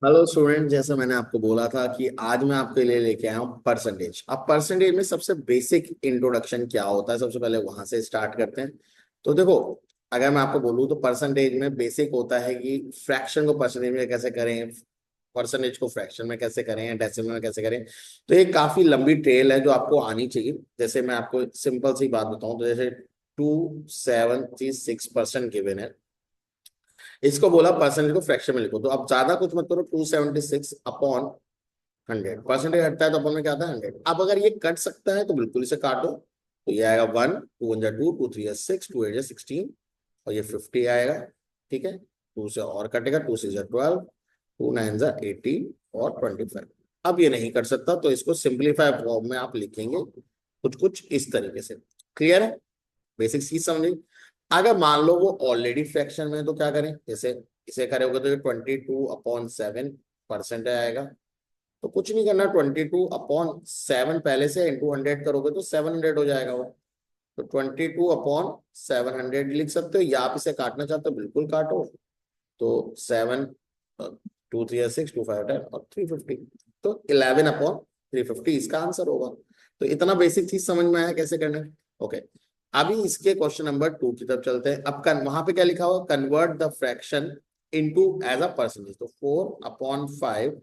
Hello student, जैसे मैंने आपको बोला था कि आज मैं आपके लिए लेके आया हूँ परसेंटेज। अब परसेंटेज में सबसे बेसिक इंट्रोडक्शन क्या होता है, सबसे पहले वहां से स्टार्ट करते हैं। तो देखो, अगर मैं आपको बोलूँ तो परसेंटेज में बेसिक होता है कि फ्रैक्शन को परसेंटेज में कैसे करें, परसेंटेज को फ्रैक्शन में कैसे करें या डेसिमल में कैसे करें। तो ये काफी लंबी ट्रेल है जो आपको आनी चाहिए। जैसे मैं आपको सिंपल सी बात बताऊं तो जैसे 276% गिवन है, इसको बोला परसेंटेज को फ्रैक्शन में लिखो। तो अब ज्यादा कुछ मत करो, 276/100, परसेंटेज हटता है तो अपन में क्या आता है 100। अब अगर ये कट सकता है तो बिल्कुल इसे काटो, तो ये आएगा 1, 2 1 2, 2 3 6, 2 8 16, और ये 50 आएगा। ठीक है, 2 से और कटेगा, 2 6 12, 2 9 18 और 25। अब ये नहीं कर सकता तो इसको सिंप्लीफाई फॉर्म में आप लिखेंगे कुछ कुछ इस तरीके से। क्लियर है? बेसिक चीज समझ। अगर मान लो वो ऑलरेडी फ्रैक्शन में है तो क्या करें, जैसे इसे करोगे तो ये 22/7% आएगा। तो कुछ नहीं करना, 22/7 पहले से इंटू 100 करोगे तो 700 हो जाएगा वो। तो 22/700 लिख सकते हो, या आप इसे काटना चाहते हो बिल्कुल काटो। तो 7, 2 3 6, 2 5 10 और 350, तो 11/350 इसका आंसर होगा। तो इतना बेसिक चीज समझ में आया कैसे करना है। ओके, अभी इसके क्वेश्चन नंबर 2 की तरफ चलते हैं। अब वहां पे क्या लिखा हुआ, convert the fraction into as a percentage. तो 4/5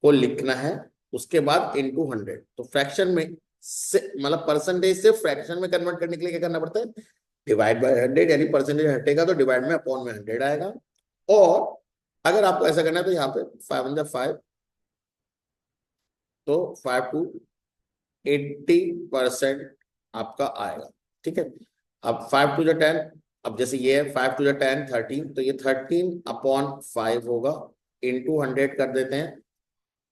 को लिखना है, उसके बाद इनटू 100। तो फ्रैक्शन में से मतलब परसेंटेज से फ्रैक्शन में कन्वर्ट करने के लिए क्या करना पड़ता है, डिवाइड बाय 100, यानी परसेंटेज हटेगा तो डिवाइड में अपॉन में 100 आएगा। और अगर आपको ऐसा करना है तो यहाँ पे 5 5, तो 5 to 80% आपका आएगा। ठीक है, अब 5 to the 10, अब जैसे ये है 5 to the 10 13, तो ये 13/5 होगा, इंटू 100 कर देते हैं।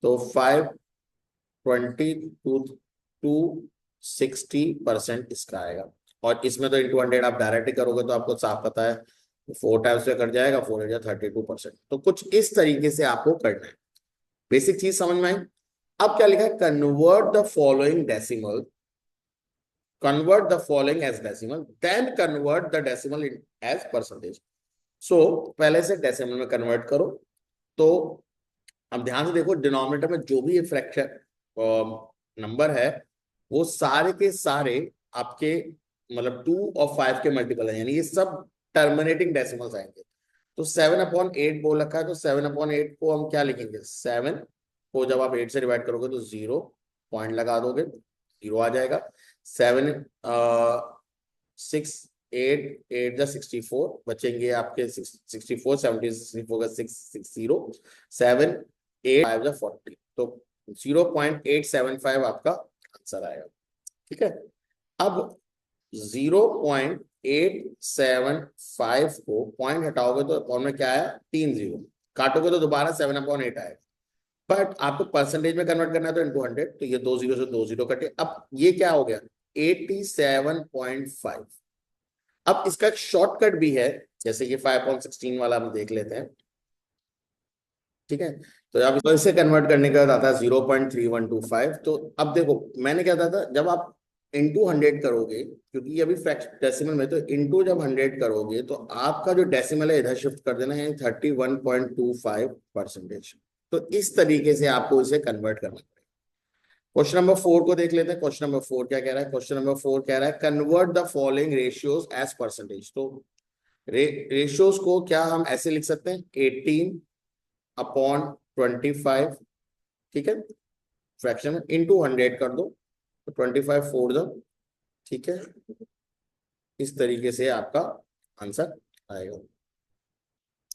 तो 520 to 260% इसका आएगा। और इसमें तो इंटू 100 आप डायरेक्ट ही करोगे तो आपको साफ पता है 4 टाइम्स पे कट जाएगा, 4 32%। तो कुछ इस तरीके से आपको करना है। बेसिक चीज समझ में आई। अब क्या लिखा है, convert the following as decimal, then convert the decimal in as percentage. So पहले से डेसिमल में कन्वर्ट करो। तो अब ध्यान से देखो, डिनोमिनेटर में जो भी फ्रैक्शन नंबर है वो सारे के सारे आपके मतलब 2 और 5 के मल्टीपल है, यानी ये सब टर्मिनेटिंग डेसिमल्स आएंगे। तो 7/8 बोल रखा है, तो 7/8 को हम क्या लिखेंगे, 7 को जब आप 8 से डिवाइड करोगे तो 0 पॉइंट लगा दोगे, 0 आ जाएगा। 7 6 8 8 जा 64 बचेंगे आपके 64 70 6 4 6 7 8 5 जा 40, तो 0.875 आपका आंसर आएगा। ठीक है, अब 0.875 को पॉइंट हटाओगे तो अपॉन में क्या आया, 3 0, काटोगे तो दोबारा 7/8 आएगा। बट आपको परसेंटेज में कन्वर्ट करना है तो इंटू 100, तो ये 2 0 से 2 0 कटे। अब ये क्या हो गया, 87.5। अब इसका एक शॉर्टकट भी है, जैसे ये 5/16 वाला हम देख लेते हैं। ठीक है, तो अब इसको इसे कन्वर्ट करने के बाद आता है 0.3125। तो अब देखो मैंने क्या था जब आप इंटू 100 करोगे, क्योंकि ये अभी फ्रैक्शन डेसिमल में, तो इंटू जब 100 करोगे तो आपका जो डेसिमल है इधर शिफ्ट कर देना है, 31.25%। तो इस तरीके से आपको इसे कन्वर्ट करना है। क्वेश्चन नंबर 4 को देख लेते हैं। क्वेश्चन नंबर 4 क्या कह रहा है, क्वेश्चन नंबर 4 कह रहा है convert the following ratios as percentage. तो रेशियोज को क्या हम ऐसे लिख सकते हैं, 18/25। ठीक है, फ्रैक्शन में इंटू 100 कर दो, तो 25 4 दो। ठीक है, इस तरीके से आपका आंसर आएगा।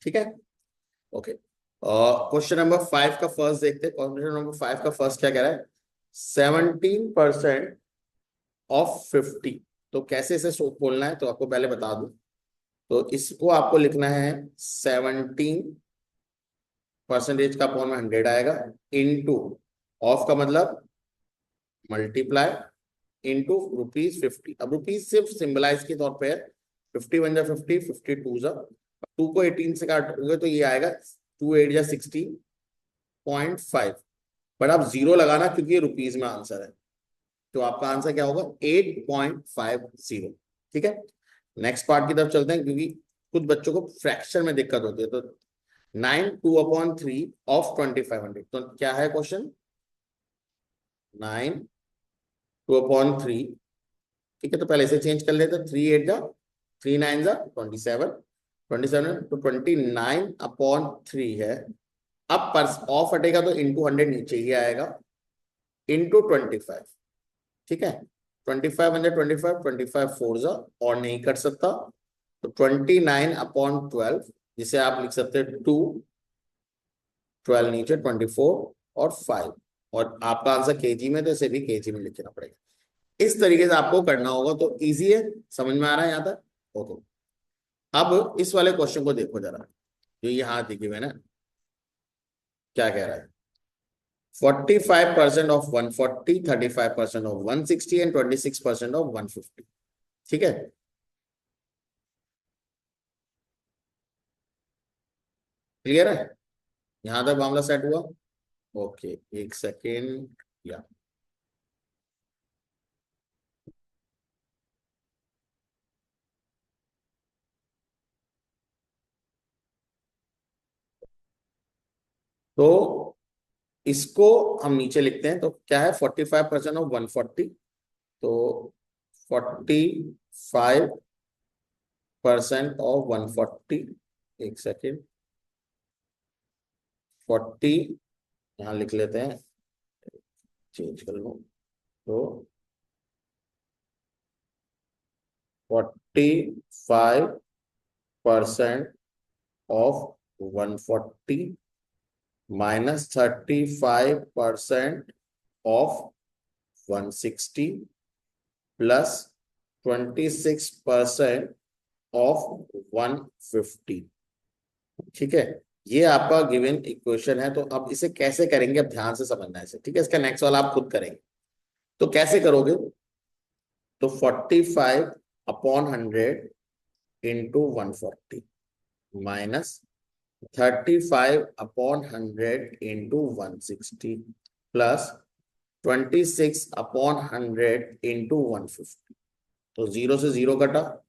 ठीक है, ओके। क्वेश्चन नंबर 5 का फर्स्ट देखते हैं। क्वेश्चन नंबर 5 का फर्स्ट क्या कह रहा है, 17% ऑफ 50। तो कैसे इसे बोलना है तो आपको पहले बता दूं। तो इसको आपको लिखना है 17% का अपॉन में 100 आएगा, इंटू ऑफ का मतलब मल्टीप्लाई, इंटू ₹50। अब रुपीज सिर्फ सिंबलाइज के तौर पे है, 50 1 जा 50, 52 को 18 से काटोगे तो ये आएगा 2 8 जा 16.5। बट आप जीरो लगाना क्योंकि ये रुपीज में आंसर है, तो आपका आंसर क्या होगा, 8.50। ठीक है, नेक्स्ट पार्ट की तरफ चलते हैं, क्योंकि कुछ बच्चों को फ्रैक्शन में दिक्कत होती है। तो 9 2/3 ऑफ 2500, तो क्या है क्वेश्चन? 9 2/3, ठीक है, तो पहले से चेंज कर लेते, 3 8 जा 3 9 जा 27, 27 तो 29/3 है। अब पर ऑफ हटेगा तो इंटू 100 नीचे ही आएगा, इंटू 25, ठीक है। 25 25 4 जा, और नहीं कर सकता, तो 29/12, जिसे आप लिख सकते हैं 2, 12 नीचे 24 और 5, और आपका आंसर केजी में, तो इसे भी केजी में लिखना पड़ेगा। इस तरीके से आपको करना होगा, तो इजी है, समझ में आ रहा है यहाँ तक? ओके, अब इस वाले क्वेश्चन को देखो जरा, जो यहाँ दिखे हुए ना, क्या कह रहा है? 45% ऑफ 140, 35% ऑफ 160 एंड 26% ऑफ 150, ठीक है। क्लियर है? यहां तक मामला सेट हुआ? ओके, एक सेकेंड, या तो इसको हम नीचे लिखते हैं, तो क्या है? 45% ऑफ 140, तो 45% ऑफ 140, एक सेकेंड, 40 यहाँ लिख लेते हैं, चेंज कर लो, तो 45% of 140 minus 35% of 160 plus 26% of 150, ठीक है। ये आपका गिवन इक्वेशन है, तो अब इसे कैसे करेंगे, अब ध्यान से समझना है इसे, ठीक है। इसका नेक्स्ट वाला आप खुद करेंगे, तो कैसे करोगे? तो 45/100 into 140 minus 35/100 into 160 plus 26/100 into 150, तो जीरो से जीरो कटा,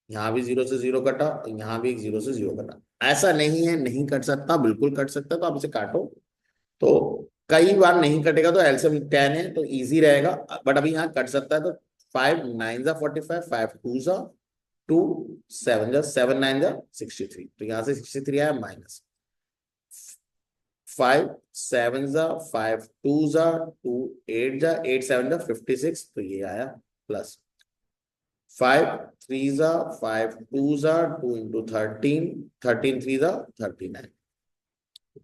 यहाँ भी जीरो से जीरो कटा, तो यहाँ भी एक जीरो से जीरो कटा। ऐसा नहीं है नहीं कट सकता, बिल्कुल कट सकता है, तो आप इसे काटो, तो कई बार नहीं कटेगा, तो एलसीएम 10 है तो इजी रहेगा, बट अभी यहाँ कट सकता है, तो 5 9 जा 45, 5 2 जा 2, 7 जा 7 9 जा 63, तो यहाँ से 63 आया, माइनस 5 7 जा 5 2 जा 2 8 जा 8 7 जा 56, तो ये आया, प्लस 5 3 जा 5 2 जा 2 इंटू 13, 13 3 जा 39,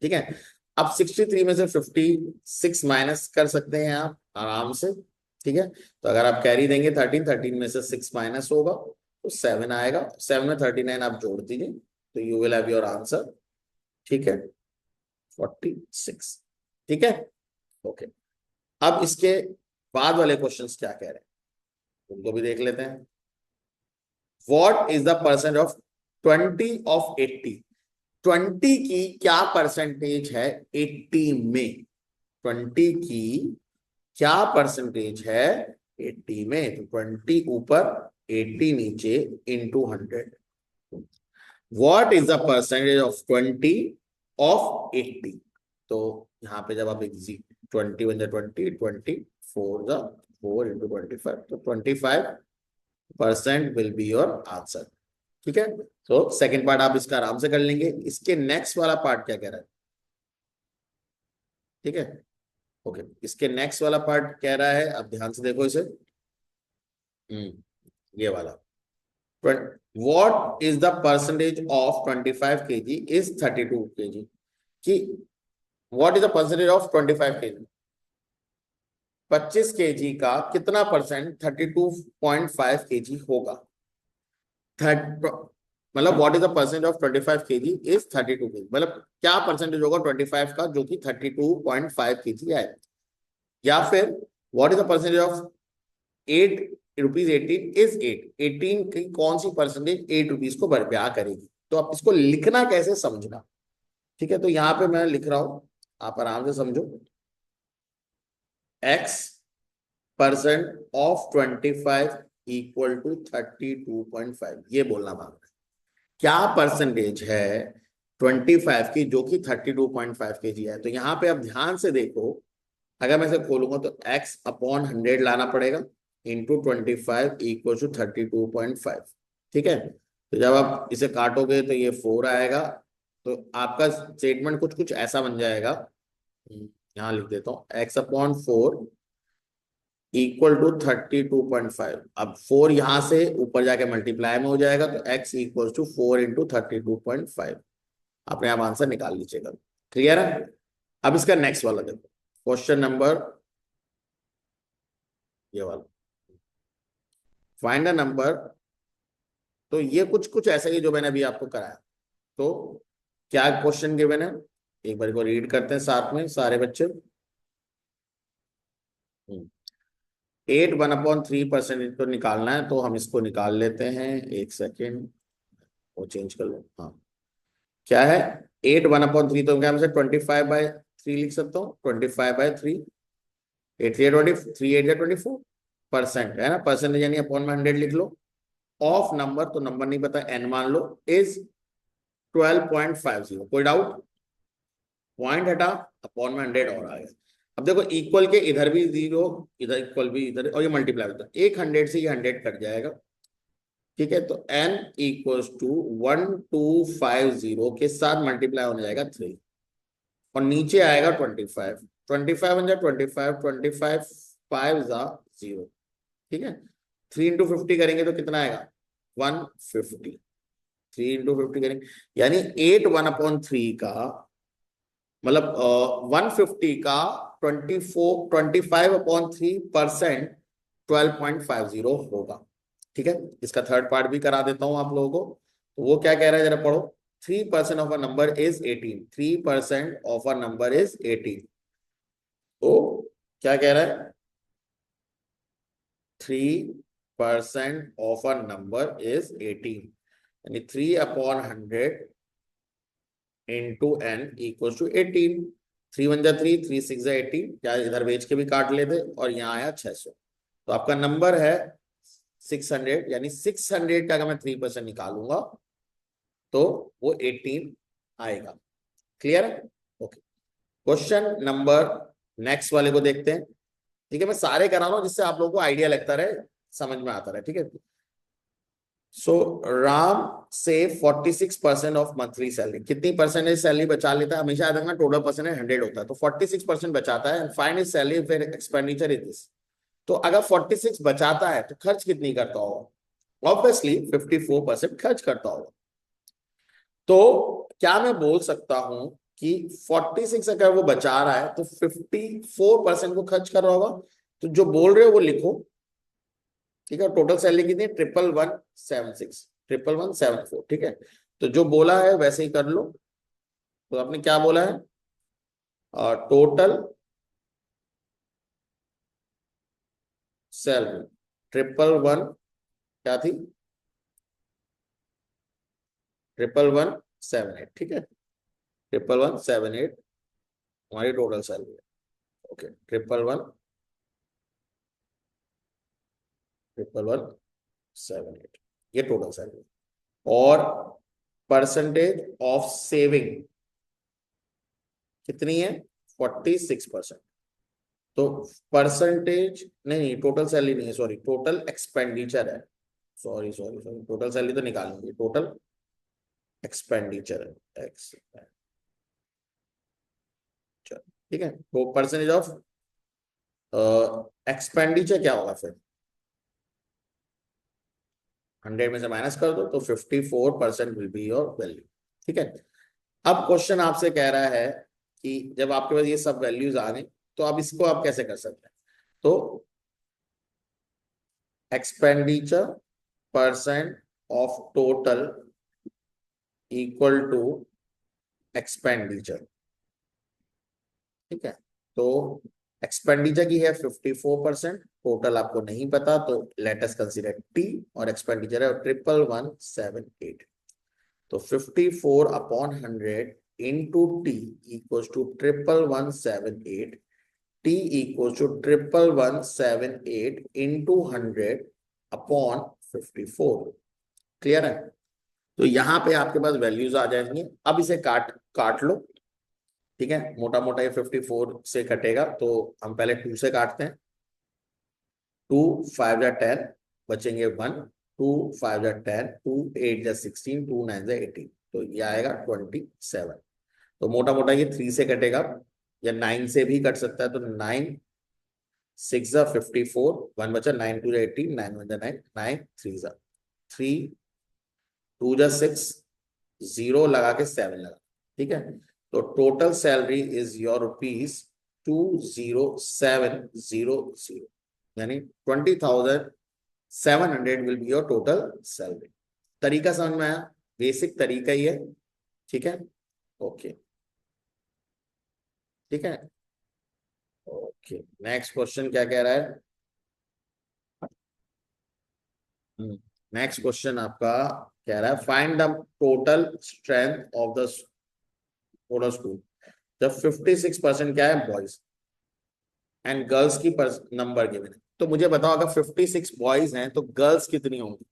ठीक है। अब 63 में से 56 माइनस कर सकते हैं आप आराम से, ठीक है। तो अगर आप कैरी देंगे 13, 13 में से 6 माइनस होगा, तो 7 आएगा, 7 में 39 आप जोड़ दीजिए, तो you will have your answer, ठीक है, 46, ठीक है। ओके, अब इसके बाद वाले क्वेश्चंस क्या कह रहे हैं, उनको भी देख लेते हैं। What is the percent of 20 of 80? 20 की क्या परसेंटेज है 80 में? 20 की क्या परसेंटेज है 80 में? तो 20 ऊपर 80 नीचे into 100, what is the percentage of 20 of 80? तो यहाँ पे जब आप 20 बन जाए 20 24 जा 4 इंटू 25, तो 25% विल बी योर आंसर, ठीक है। तो सेकंड पार्ट आप इसका आराम से कर लेंगे। इसके नेक्स्ट वाला पार्ट क्या कह रहा है, ठीक है। ओके, इसके नेक्स्ट वाला पार्ट कह रहा है, अब ध्यान से देखो इसे, ये वाला, what is the percentage of 25 kg is 32 kg, कि what is the percentage of 25 kg, 25 kg का कितना परसेंट 32.5 kg होगा? मतलब what is the percent of 25 kg is 32 kg, मतलब क्या परसेंटेज होगा 25 का जो कि 32.5 kg है? या फिर what is the percentage of 8 rupees 18 is 18 की कौन सी परसेंटेज 8 रुपीज को बर्बाद करेगी? तो आप इसको लिखना कैसे समझना, ठीक है। तो यहाँ पे मैं लिख रहा हूं, आप आराम से समझो, x% ऑफ 25 इक्वल टू 32.5, ये बोलना मांग रहा है। क्या परसेंटेज है 25 की, जो कि 32.5 kg है। तो यहाँ पे आप ध्यान से देखो, अगर मैं इसे खोलूंगा तो x अपॉन 100 लाना पड़ेगा, इंटू 25 इक्वल टू 32.5। ठीक है, तो जब आप इसे काटोगे तो ये 4 आएगा। तो आपका स्टेटमेंट कुछ कुछ ऐसा बन जाएगा, यहाँ लिख देता हूँ, x अपॉन 4 इक्वल टू 32.5। अब 4 यहां से ऊपर जाके मल्टीप्लाई में हो जाएगा, तो x इक्वल टू 4 इंटू 32.5। अपने आप आंसर निकाल लीजिएगा। क्लियर है? अब इसका नेक्स्ट वाला देखो, क्वेश्चन नंबर, ये वाला, फाइंड द नंबर। तो ये कुछ कुछ ऐसा ही जो मैंने अभी आपको कराया। तो क्या क्वेश्चन गिवन है, एक बार को रीड करते हैं साथ में सारे बच्चे। 8 1/3% को निकालना है, तो हम इसको निकाल लेते हैं। एक सेकेंड, वो चेंज कर लो। हाँ, क्या है 8 1/3, तो क्या मैं 25/3 लिख सकता हूँ। 25/3, 8 3 20, 3 8 24% है ना, परसेंटेज यानी अपॉन में 100 लिख लो। ऑफ नंबर, तो नंबर नहीं पता, एन मान लो, इज 12.50। कोई डाउट? पॉइंट हटा, अपॉन में 100 और आ गया। अब देखो इक्वल के इधर भी 0, इधर इक्वल भी इधर, और ये मल्टीप्लाई होता है, एक 100 से ये 100 कट जाएगा। ठीक है, तो n इक्वल्स टू 1250 के साथ मल्टीप्लाई होने जाएगा 3, और नीचे आएगा 25। 25 बन जाए 25, 25 5 जा 0। ठीक है, 3 इंटू 50 करेंगे तो कितना आएगा 150। 3 इंटू 50 करेंगे, यानी 8 1/3 का मतलब 150 का 25/3% 12.50 होगा। ठीक है, इसका थर्ड पार्ट भी करा देता हूं आप लोगों को। तो वो क्या कह रहा है जरा पढ़ो। 3% of a number is 18। 3% of a number is 18। तो क्या कह रहा है, 3% ऑफ अ नंबर इज 18, यानी 3/100 इंटू n इक्वल टू 18। 3 1 जा 3, 3 6 जा 18, क्या इधर बेच के भी काट लेते, और यहाँ आया 600। तो आपका नंबर है 600, यानी 600 का अगर मैं 3% निकालूंगा तो वो 18 आएगा। क्लियर है? ओके, क्वेश्चन नंबर नेक्स्ट वाले को देखते हैं। ठीक है, मैं सारे करा रहा हूं जिससे आप लोगों को आइडिया लगता रहे, समझ में आता रहे। ठीक है, सो राम से 46% ऑफ मंथली सैलरी, कितनी परसेंटेज सैलरी बचा लेता है? हमेशा याद रखना, टोटल परसेंटेज 100 होता है, तो 46% बचाता है। फाइंड हिज सैलरी फिर एक्सपेंडिचर इज दिस। तो अगर 46 बचाता है तो खर्च कितनी करता होगा? ऑब्वियसली 54% खर्च करता होगा। तो क्या मैं बोल सकता हूं कि 46 अगर वो बचा रहा है तो 54% को खर्च कर रहा होगा? तो जो बोल रहे हो वो लिखो। ठीक है, टोटल सैलरी कितनी है? 1176, 1174। ठीक है, तो जो बोला है वैसे ही कर लो। तो आपने क्या बोला है, टोटल सैलरी 111, क्या थी, 11178। ठीक है, 11178 हमारी टोटल सैलरी है। ओके, 11178, ये टोटल सैलरी। और परसेंटेज ऑफ सेविंग कितनी है? 46%। तो परसेंटेज नहीं, टोटल सैलरी नहीं है, सॉरी, टोटल एक्सपेंडिचर है। Sorry sorry sorry, total salary तो निकालेंगे, टोटल एक्सपेंडिचर है, एक्सपेंडिचर। ठीक है, तो परसेंटेज ऑफ एक्सपेंडिचर क्या होगा फिर? 100 में से माइनस कर दो, तो 54% विल बी योर वैल्यू। ठीक है, अब क्वेश्चन आपसे कह रहा है कि जब आपके पास ये सब वैल्यूज आ गए, तो अब इसको आप कैसे कर सकते हैं? तो expenditure percent of total equal to expenditure. ठीक है, तो एक्सपेंडिचर की है 54%, टोटल आपको नहीं पता, तो लेट अस कंसीडर टी, और एक्सपेंडिचर है 11178। तो 54/100 into t equals to 11178। T equals to 11178 into 100 upon 54। Clear है? तो यहाँ पे आपके पास वैल्यूज आ जाएंगे। अब इसे काट काट लो, ठीक है। मोटा मोटा ये 54 से कटेगा, तो हम पहले 2 से काटते हैं। 2 5 जा 10, बचेंगे 1। 2 5 जा 10, 2 8 जा 16, 2 9 जा 18, तो ये आएगा 27। तो मोटा मोटा ये 3 से कटेगा, या 9 से भी कट सकता है। तो 9 6 जा 54, 1 बचा, 9 2 जा 18, 9 1 जा 9, 9 3 जा 3, 2 जा 6, 0 लगा के 7 लगा, ठीक है। तो टोटल सैलरी इज योर ₹20700, यानी 20,700 will be your total salary. तरीका समझ में आया? बेसिक तरीका ही है, ठीक है। ओके, ठीक है। ओके, नेक्स्ट क्वेश्चन क्या कह रहा है? नेक्स्ट क्वेश्चन आपका कह रहा है find the total strength of the total school जब 56% क्या है बॉयज एंड गर्ल्स की नंबर गिवन है। तो मुझे बताओ, अगर 56 बॉयज हैं तो गर्ल्स कितनी होंगी?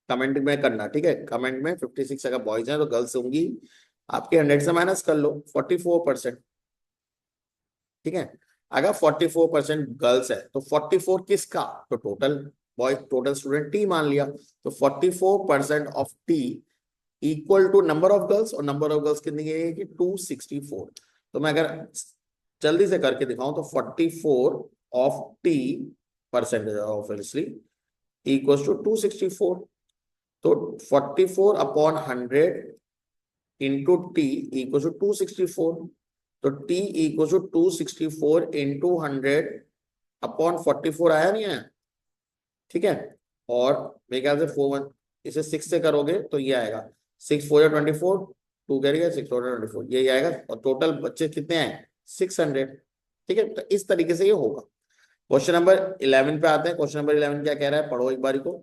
कमेंट में करना, ठीक है। कमेंट में 56 अगर बॉयज हैं तो गर्ल्स होंगी, आपके 100 से माइनस कर लो, 44%, ठीक है। अगर 44% गर्ल्स है तो 44 किसका? तो total boys, total student t मान लिया। तो 44% of t equal to number of girls, और नंबर ऑफ गर्ल्स कितनी है कि 264। तो मैं अगर जल्दी से करके दिखाऊं तो 44 of t percentage obviously equals to 264। तो 44 upon 100 into t equals to 264। तो t equals to 264 into 100 upon 44 आया नहीं आया, ठीक है। और मेरे ख्याल से 4 इसे 6 से करोगे तो ये आएगा 6 4 24, 2 करेगा 6 4 24, यही आएगा। और टोटल बच्चे कितने आए? 600, ठीक है। तो इस तरीके से ये होगा। क्वेश्चन नंबर 11 पे आते हैं। क्वेश्चन नंबर 11 क्या कह रहा है, पढ़ो एक बारी को।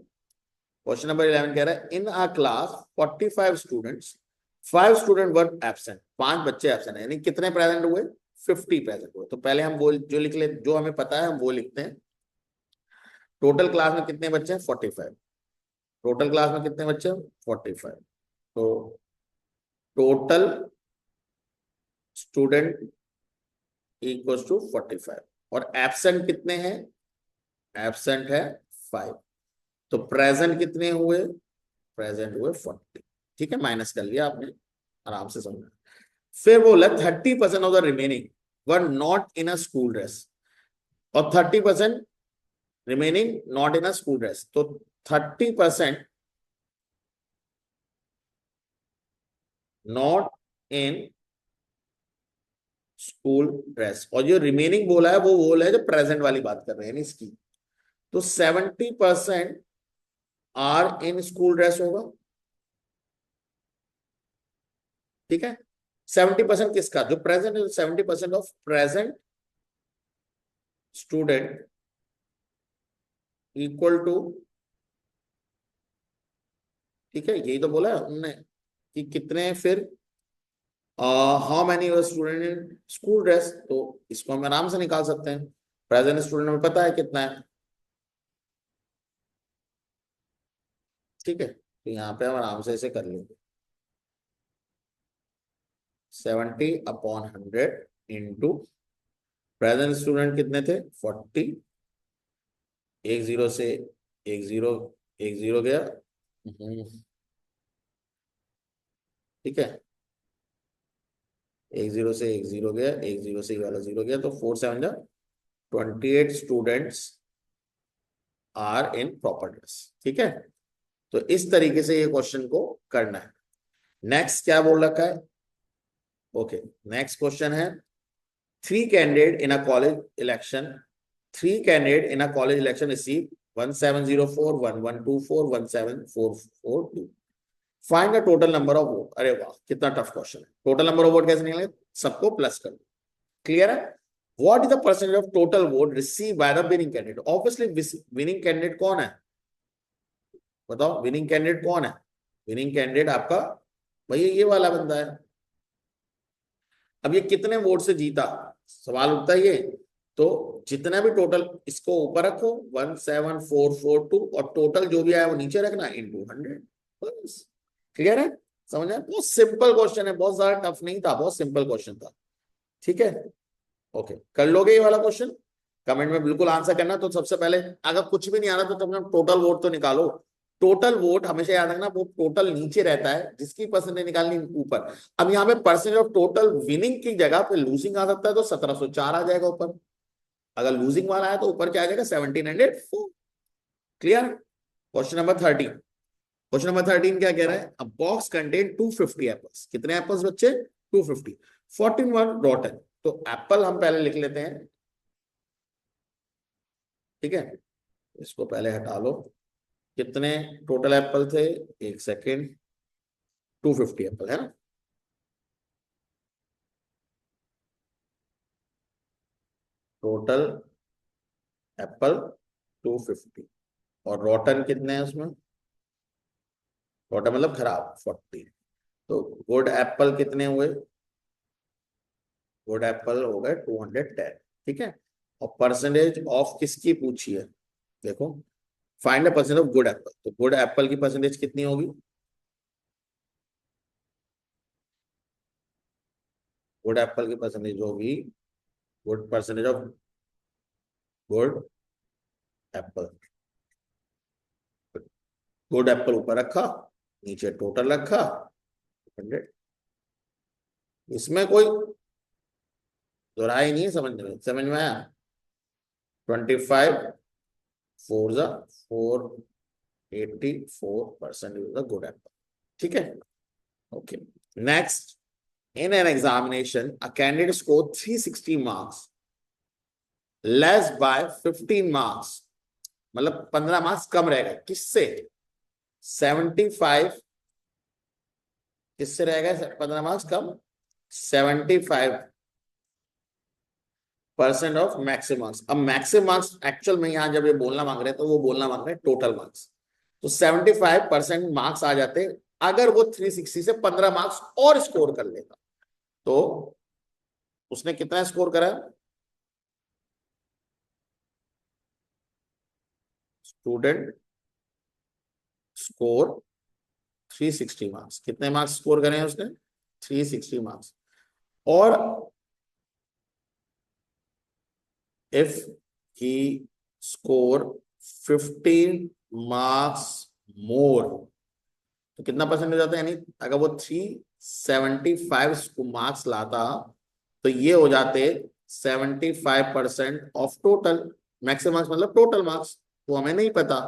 क्वेश्चन नंबर 11 कह रहा है in a class 45 students, 5 student were absent. 5 बच्चे एब्सेंट है, यानी कितने प्रेजेंट हुए? 50 प्रेजेंट हुए। तो पहले हम वो जो लिख ले, जो हमें पता है हम वो लिखते हैं। टोटल क्लास में कितने बच्चे हैं? 45। टोटल क्लास में कितने बच्चे हैं? 45। तो टोटल स्टूडेंट इक्वल्स टू 45, और एब्सेंट कितने हैं? एब्सेंट है 5। तो प्रेजेंट कितने हुए? प्रेजेंट हुए 40, ठीक है। माइनस कर लिया आपने, आराम से समझना। फिर बोला 30% of the remaining were not in a school dress, और 30% remaining not in a school dress. तो 30% नॉट इन स्कूल ड्रेस, और जो रिमेनिंग बोला है वो बोला है जो प्रेजेंट वाली बात कर रहे हैं इसकी। तो 70% आर इन स्कूल ड्रेस होगा, ठीक है। 70% किसका? जो प्रेजेंट है, 70% of present student equal to, ठीक है, यही तो बोला है उनने कि कितने फिर how many student in school dress. तो इसको हम आराम से निकाल सकते हैं। प्रेजेंट स्टूडेंट में पता है कितना है, ठीक है। तो यहाँ पे हम आराम से इसे कर लेंगे। 70 अपॉन 100 इंटू प्रेजेंट स्टूडेंट कितने थे? 40। एक जीरो से एक जीरो, एक जीरो गया, ठीक है। एक जीरो से एक जीरो गया, एक जीरो से ये वाला जीरो गया, तो 4 7 जा 28 students are in proper dress, ठीक है। तो इस तरीके से ये क्वेश्चन को करना है। नेक्स्ट क्या बोल रखा है? ओके, नेक्स्ट क्वेश्चन है three candidate in a college election, three candidate in a college election receive 1704 1124 17442। Find the total number of vote. अरे वाह, कितना टफ क्वेश्चन है। टोटल नंबर ऑफ वोट कैसे निकले? सबको प्लस कर दो, क्लियर है। What is the percentage of total vote receive by the winning candidate? Obviously winning candidate कौन है? बताओ, विनिंग कैंडिडेट कौन है? विनिंग कैंडिडेट आपका भैया ये वाला बंदा है। अब ये कितने वोट से जीता, सवाल उठता है ये। तो जितना भी टोटल, इसको ऊपर रखो 17442, और टोटल जो भी आया वो नीचे रखना इंटू 100, बस। क्लियर है? समझ आया? बहुत सिंपल क्वेश्चन है, बहुत ज्यादा टफ नहीं था, बहुत सिंपल क्वेश्चन था। ठीक है, ओके, कर लोगे ये वाला क्वेश्चन? कमेंट में बिल्कुल आंसर करना। तो सबसे पहले अगर कुछ भी नहीं आ रहा तो तुम टोटल वोट तो निकालो। टोटल वोट हमेशा याद रखना, वो टोटल नीचे रहता है, जिसकी परसेंटेज निकालनी ऊपर। अब यहाँ पे परसेंटेज ऑफ टोटल विनिंग की जगह पे लूजिंग आ सकता है, तो 1704 आ जाएगा ऊपर। अगर लूजिंग वाला है तो ऊपर क्या आ जाएगा? 1704। Clear? Question number 13। Question number 13 क्या कह रहा है? अ बॉक्स कंटेन 250 एप्पल्स। कितने एप्पल्स बच्चे? 250। 14 वर रॉटन। तो एप्पल हम पहले लिख लेते हैं, ठीक है, इसको पहले हटा लो। कितने टोटल एप्पल थे? एक सेकेंड, 250 एप्पल है ना? Total Apple 250। और रॉटन कितने हैं उसमें? रॉटन मतलब खराब, 40। तो गुड एप्पल कितने हुए? गुड एप्पल हो गए 210। ठीक है, और परसेंटेज ऑफ किसकी पूछी है? देखो, find the percent of good Apple. तो गुड एप्पल की परसेंटेज कितनी होगी? गुड एप्पल की परसेंटेज होगी, good percentage of good Apple. Good Apple ऊपर रखा, नीचे टोटल रखा 100। इसमें कोई दोहराई नहीं है, समझ में आया? 25 फोर जा 484% इज द गुड एप्पल। ठीक है, okay. Next, in an examination a candidate score 360 marks less bye 15 marks, मतलब 15 मार्क्स कम रहेगा किससे? 75। किससे रहेगा 15 marks come? 75% of maximum marks. अब मैक्सिमम मार्क्स एक्चुअल में यहां जब ये बोलना मांग रहे हैं तो वो बोलना मांग रहे हैं टोटल मार्क्स। तो 75% मार्क्स आ जाते अगर वो 360 से 15 मार्क्स और स्कोर कर लेता। तो उसने कितना स्कोर करा? Student score 360 marks. कितने मार्क्स स्कोर करे हैं उसने? 360 मार्क्स। और if he score 15 marks more, तो कितना परसेंट हो जाता है? यानी अगर वो 375 मार्क्स लाता तो ये हो जाते 75% ऑफ टोटल। मैक्सिमम मार्क्स मतलब टोटल मार्क्स, वो हमें नहीं पता।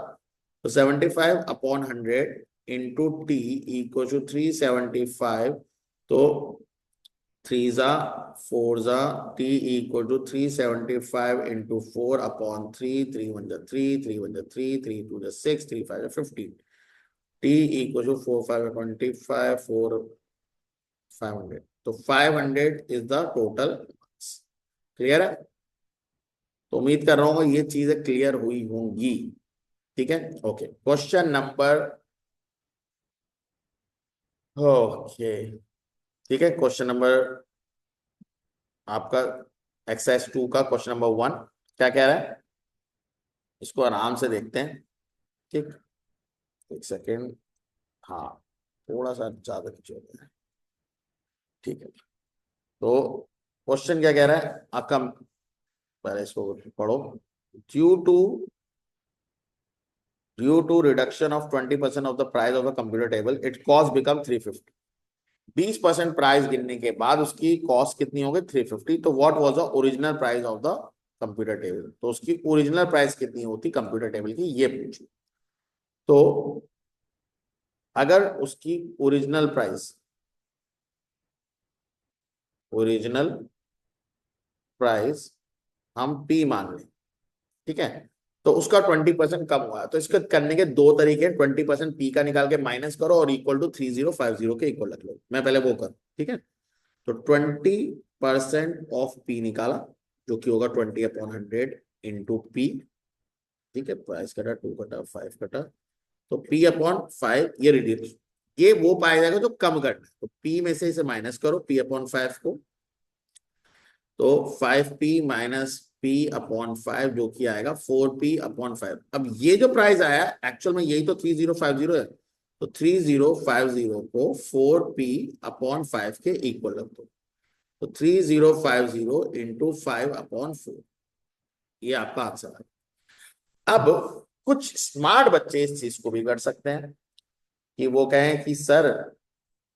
तो 75/100 इंटू टी इक्वल टू 375। तो 3 जा 4 जा टी इक्वल टू 375 इंटू 4/3। 3 1 जा 3, 3 1 जा 3, 3 2 जा 6, 3 5 जा 15। T equal to 4 5 25, 4 500। तो 500 is the total marks. Clear है? तो उम्मीद कर रहा हूँ ये चीजें क्लियर हुई होंगी। ठीक है, ओके। क्वेश्चन नंबर, ओके, ठीक है, क्वेश्चन नंबर आपका एक्सरसाइज 2 का क्वेश्चन नंबर 1 क्या कह रहा है? इसको आराम से देखते हैं। ठीक, एक सेकेंड, हाँ, थोड़ा सा ज्यादा खींच हो गया है। ठीक है, तो क्वेश्चन क्या कह रहा है? अकम, पहले इसको पढ़ो। Due to reduction of 20% of the price of the computer table it cost become 350। 20% price गिरने के बाद उसकी कॉस्ट कितनी हो गई? 350। तो what was the original price of the computer table? तो उसकी ओरिजिनल प्राइस कितनी होती कंप्यूटर टेबल की, ये पूछी। तो अगर उसकी ओरिजिनल प्राइस हम पी मान लें, ठीक है, तो उसका 20% कम हुआ है। तो इसको करने के दो तरीके हैं। 20% पी का निकाल के माइनस करो और इक्वल टू 3050 के इक्वल रख लो। मैं पहले वो कर, ठीक है। तो 20% ऑफ पी निकाला, जो कि होगा 20/100 इंटू पी। ठीक है, प्राइस कटा, 2 कटा, 5 कटा, तो P/5 ये रिड्यूस, ये वो पाया जाएगा जो कम करना है। तो P में से इसे माइनस करो, P/5 को। तो 5P माइनस P/5 जो कि आएगा 4P/5। अब ये जो प्राइस आया एक्चुअल में यही तो 3050 है। तो 3050 को 4p अपॉन 5 के इक्वल रख दो। तो 3050 इंटू 5/4, ये आपका आंसर है। अब कुछ स्मार्ट बच्चे इस चीज को भी कर सकते हैं कि वो कहें कि सर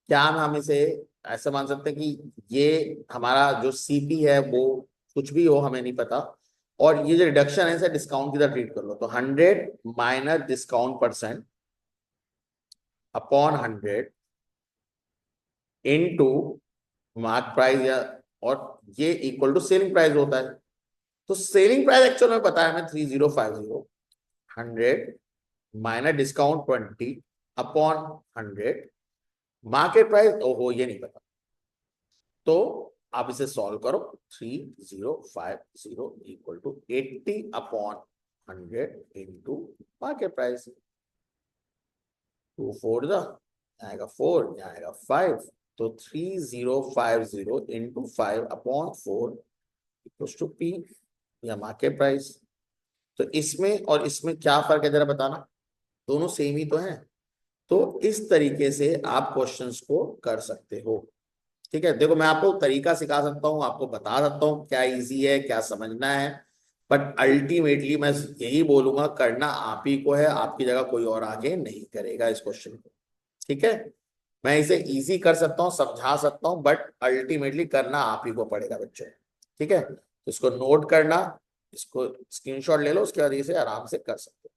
क्या हम इसे ऐसा मान सकते हैं कि ये हमारा जो सीपी है वो कुछ भी हो, हमें नहीं पता, और ये जो रिडक्शन है इसे डिस्काउंट की तरह ट्रीट कर लो। तो 100 minus discount percent upon 100 into mark price, या और ये इक्वल टू सेलिंग प्राइस होता है। तो सेलिंग प्राइस एक्चुअल में पता है हमें 3050, 100 minus discount 20 upon 100, market price ओहो ये नहीं पता। तो आप इसे सॉल्व करो। 3050 equal to 80 upon 100 into market price. 2 4 आएगा 4, यहाँ आएगा 5। तो 3050 into 5 upon 4 equals to p, या मार्केट प्राइस। तो इसमें और इसमें क्या फर्क है जरा बताना, दोनों सेम ही तो हैं। तो इस तरीके से आप क्वेश्चंस को कर सकते हो। ठीक है, देखो मैं आपको तरीका सिखा सकता हूँ, आपको बता सकता हूँ क्या इजी है, क्या समझना है, बट अल्टीमेटली मैं यही बोलूंगा करना आप ही को है, आपकी जगह कोई और आगे नहीं करेगा इस क्वेश्चन को। ठीक है, मैं इसे इजी कर सकता हूँ, समझा सकता हूँ, बट अल्टीमेटली करना आप ही को पड़ेगा बच्चों। ठीक है, तो इसको नोट करना, इसको स्क्रीनशॉट ले लो, उसके बाद इसे आराम से कर सकते हो।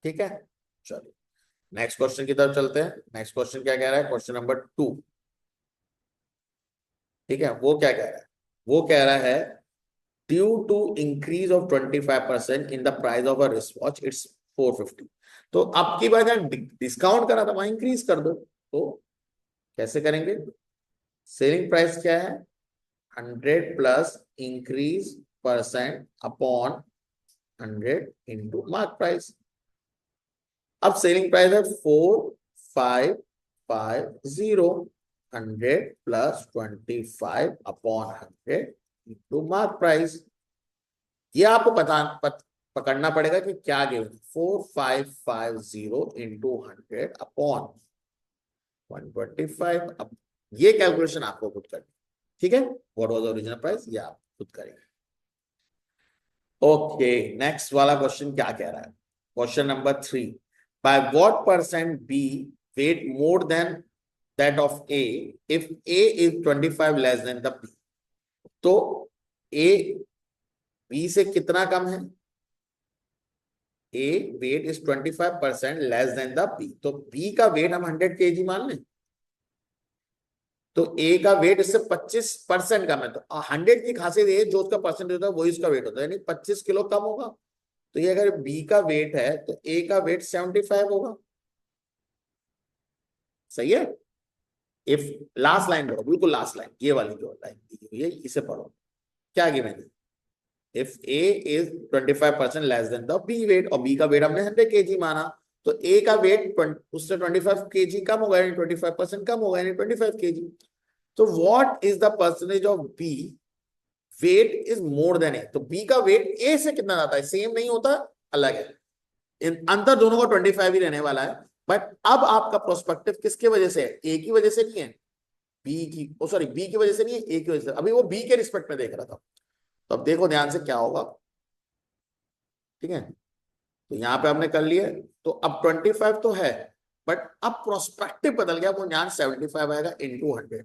ठीक है, चलिए नेक्स्ट क्वेश्चन की तरफ चलते हैं। नेक्स्ट क्वेश्चन क्या कह रहा है, क्वेश्चन नंबर 2। ठीक है, वो क्या कह रहा है, वो कह रहा है due to increase of 25% in the price of a wrist watch it's 450। तो आपकी बात डिस्काउंट करा था, वहां इंक्रीज कर दो। तो कैसे करेंगे, सेलिंग प्राइस क्या है, 100 plus increase percent upon 100 into mark price. अब सेलिंग प्राइस है 4550, 100 plus 25 upon 100 into mark price. ये आपको पकड़ना पड़ेगा कि क्या गिवन, 4550 इंटू 100 अपॉन 125। अब ये कैलकुलेशन आपको खुद करनी। ठीक है, व्हाट वाज ओरिजिनल प्राइस, ये आप खुद करेंगे। ओके, नेक्स्ट वाला क्वेश्चन क्या कह रहा है, question number 3। By what percent B weight more than that of A if A is 25 less than the B. तो ए बी से कितना कम है, A weight is 25% less than the B. तो बी का वेट हम 100 kg मान लें, तो ए का वेट इससे 25% कम है। तो 100 की खासियत ये जो उसका परसेंटेज होता है वही उसका वेट होता है, यानी 25 किलो कम होगा। तो ये अगर बी का वेट है तो ए का वेट 75 होगा। सही है, इफ लास्ट लाइन पढ़ो, बिल्कुल लास्ट लाइन, ये वाली जो लाइन दी हुई है इसे पढ़ो, क्या गिवन है, if A is 25% less than the b weight, और बी का वेट हमने 100 kg माना, तो ए का वेट उससे 25 kg कम होगा, यानी 25% कम होगा, यानी 25 kg। तो what is the percentage of B weight is more than A. तो बी का वेट ए से कितना जाता है, सेम नहीं होता, अलग है, अंतर दोनों का 25 ही रहने वाला है। बट अब आपका प्रोस्पेक्टिव किसकी वजह से है, ए की वजह से नहीं है, बी की, ओ सॉरी बी की वजह से नहीं है, ए की वजह से। अभी वो बी के रिस्पेक्ट में देख रहा था। तो अब देखो ध्यान से क्या होगा। ठीक है, तो यहाँ पे हमने कर लिया, तो अब 25 तो है, बट अब प्रोस्पेक्टिव बदल गया, वो यहाँ 75 आएगा इंटू 100।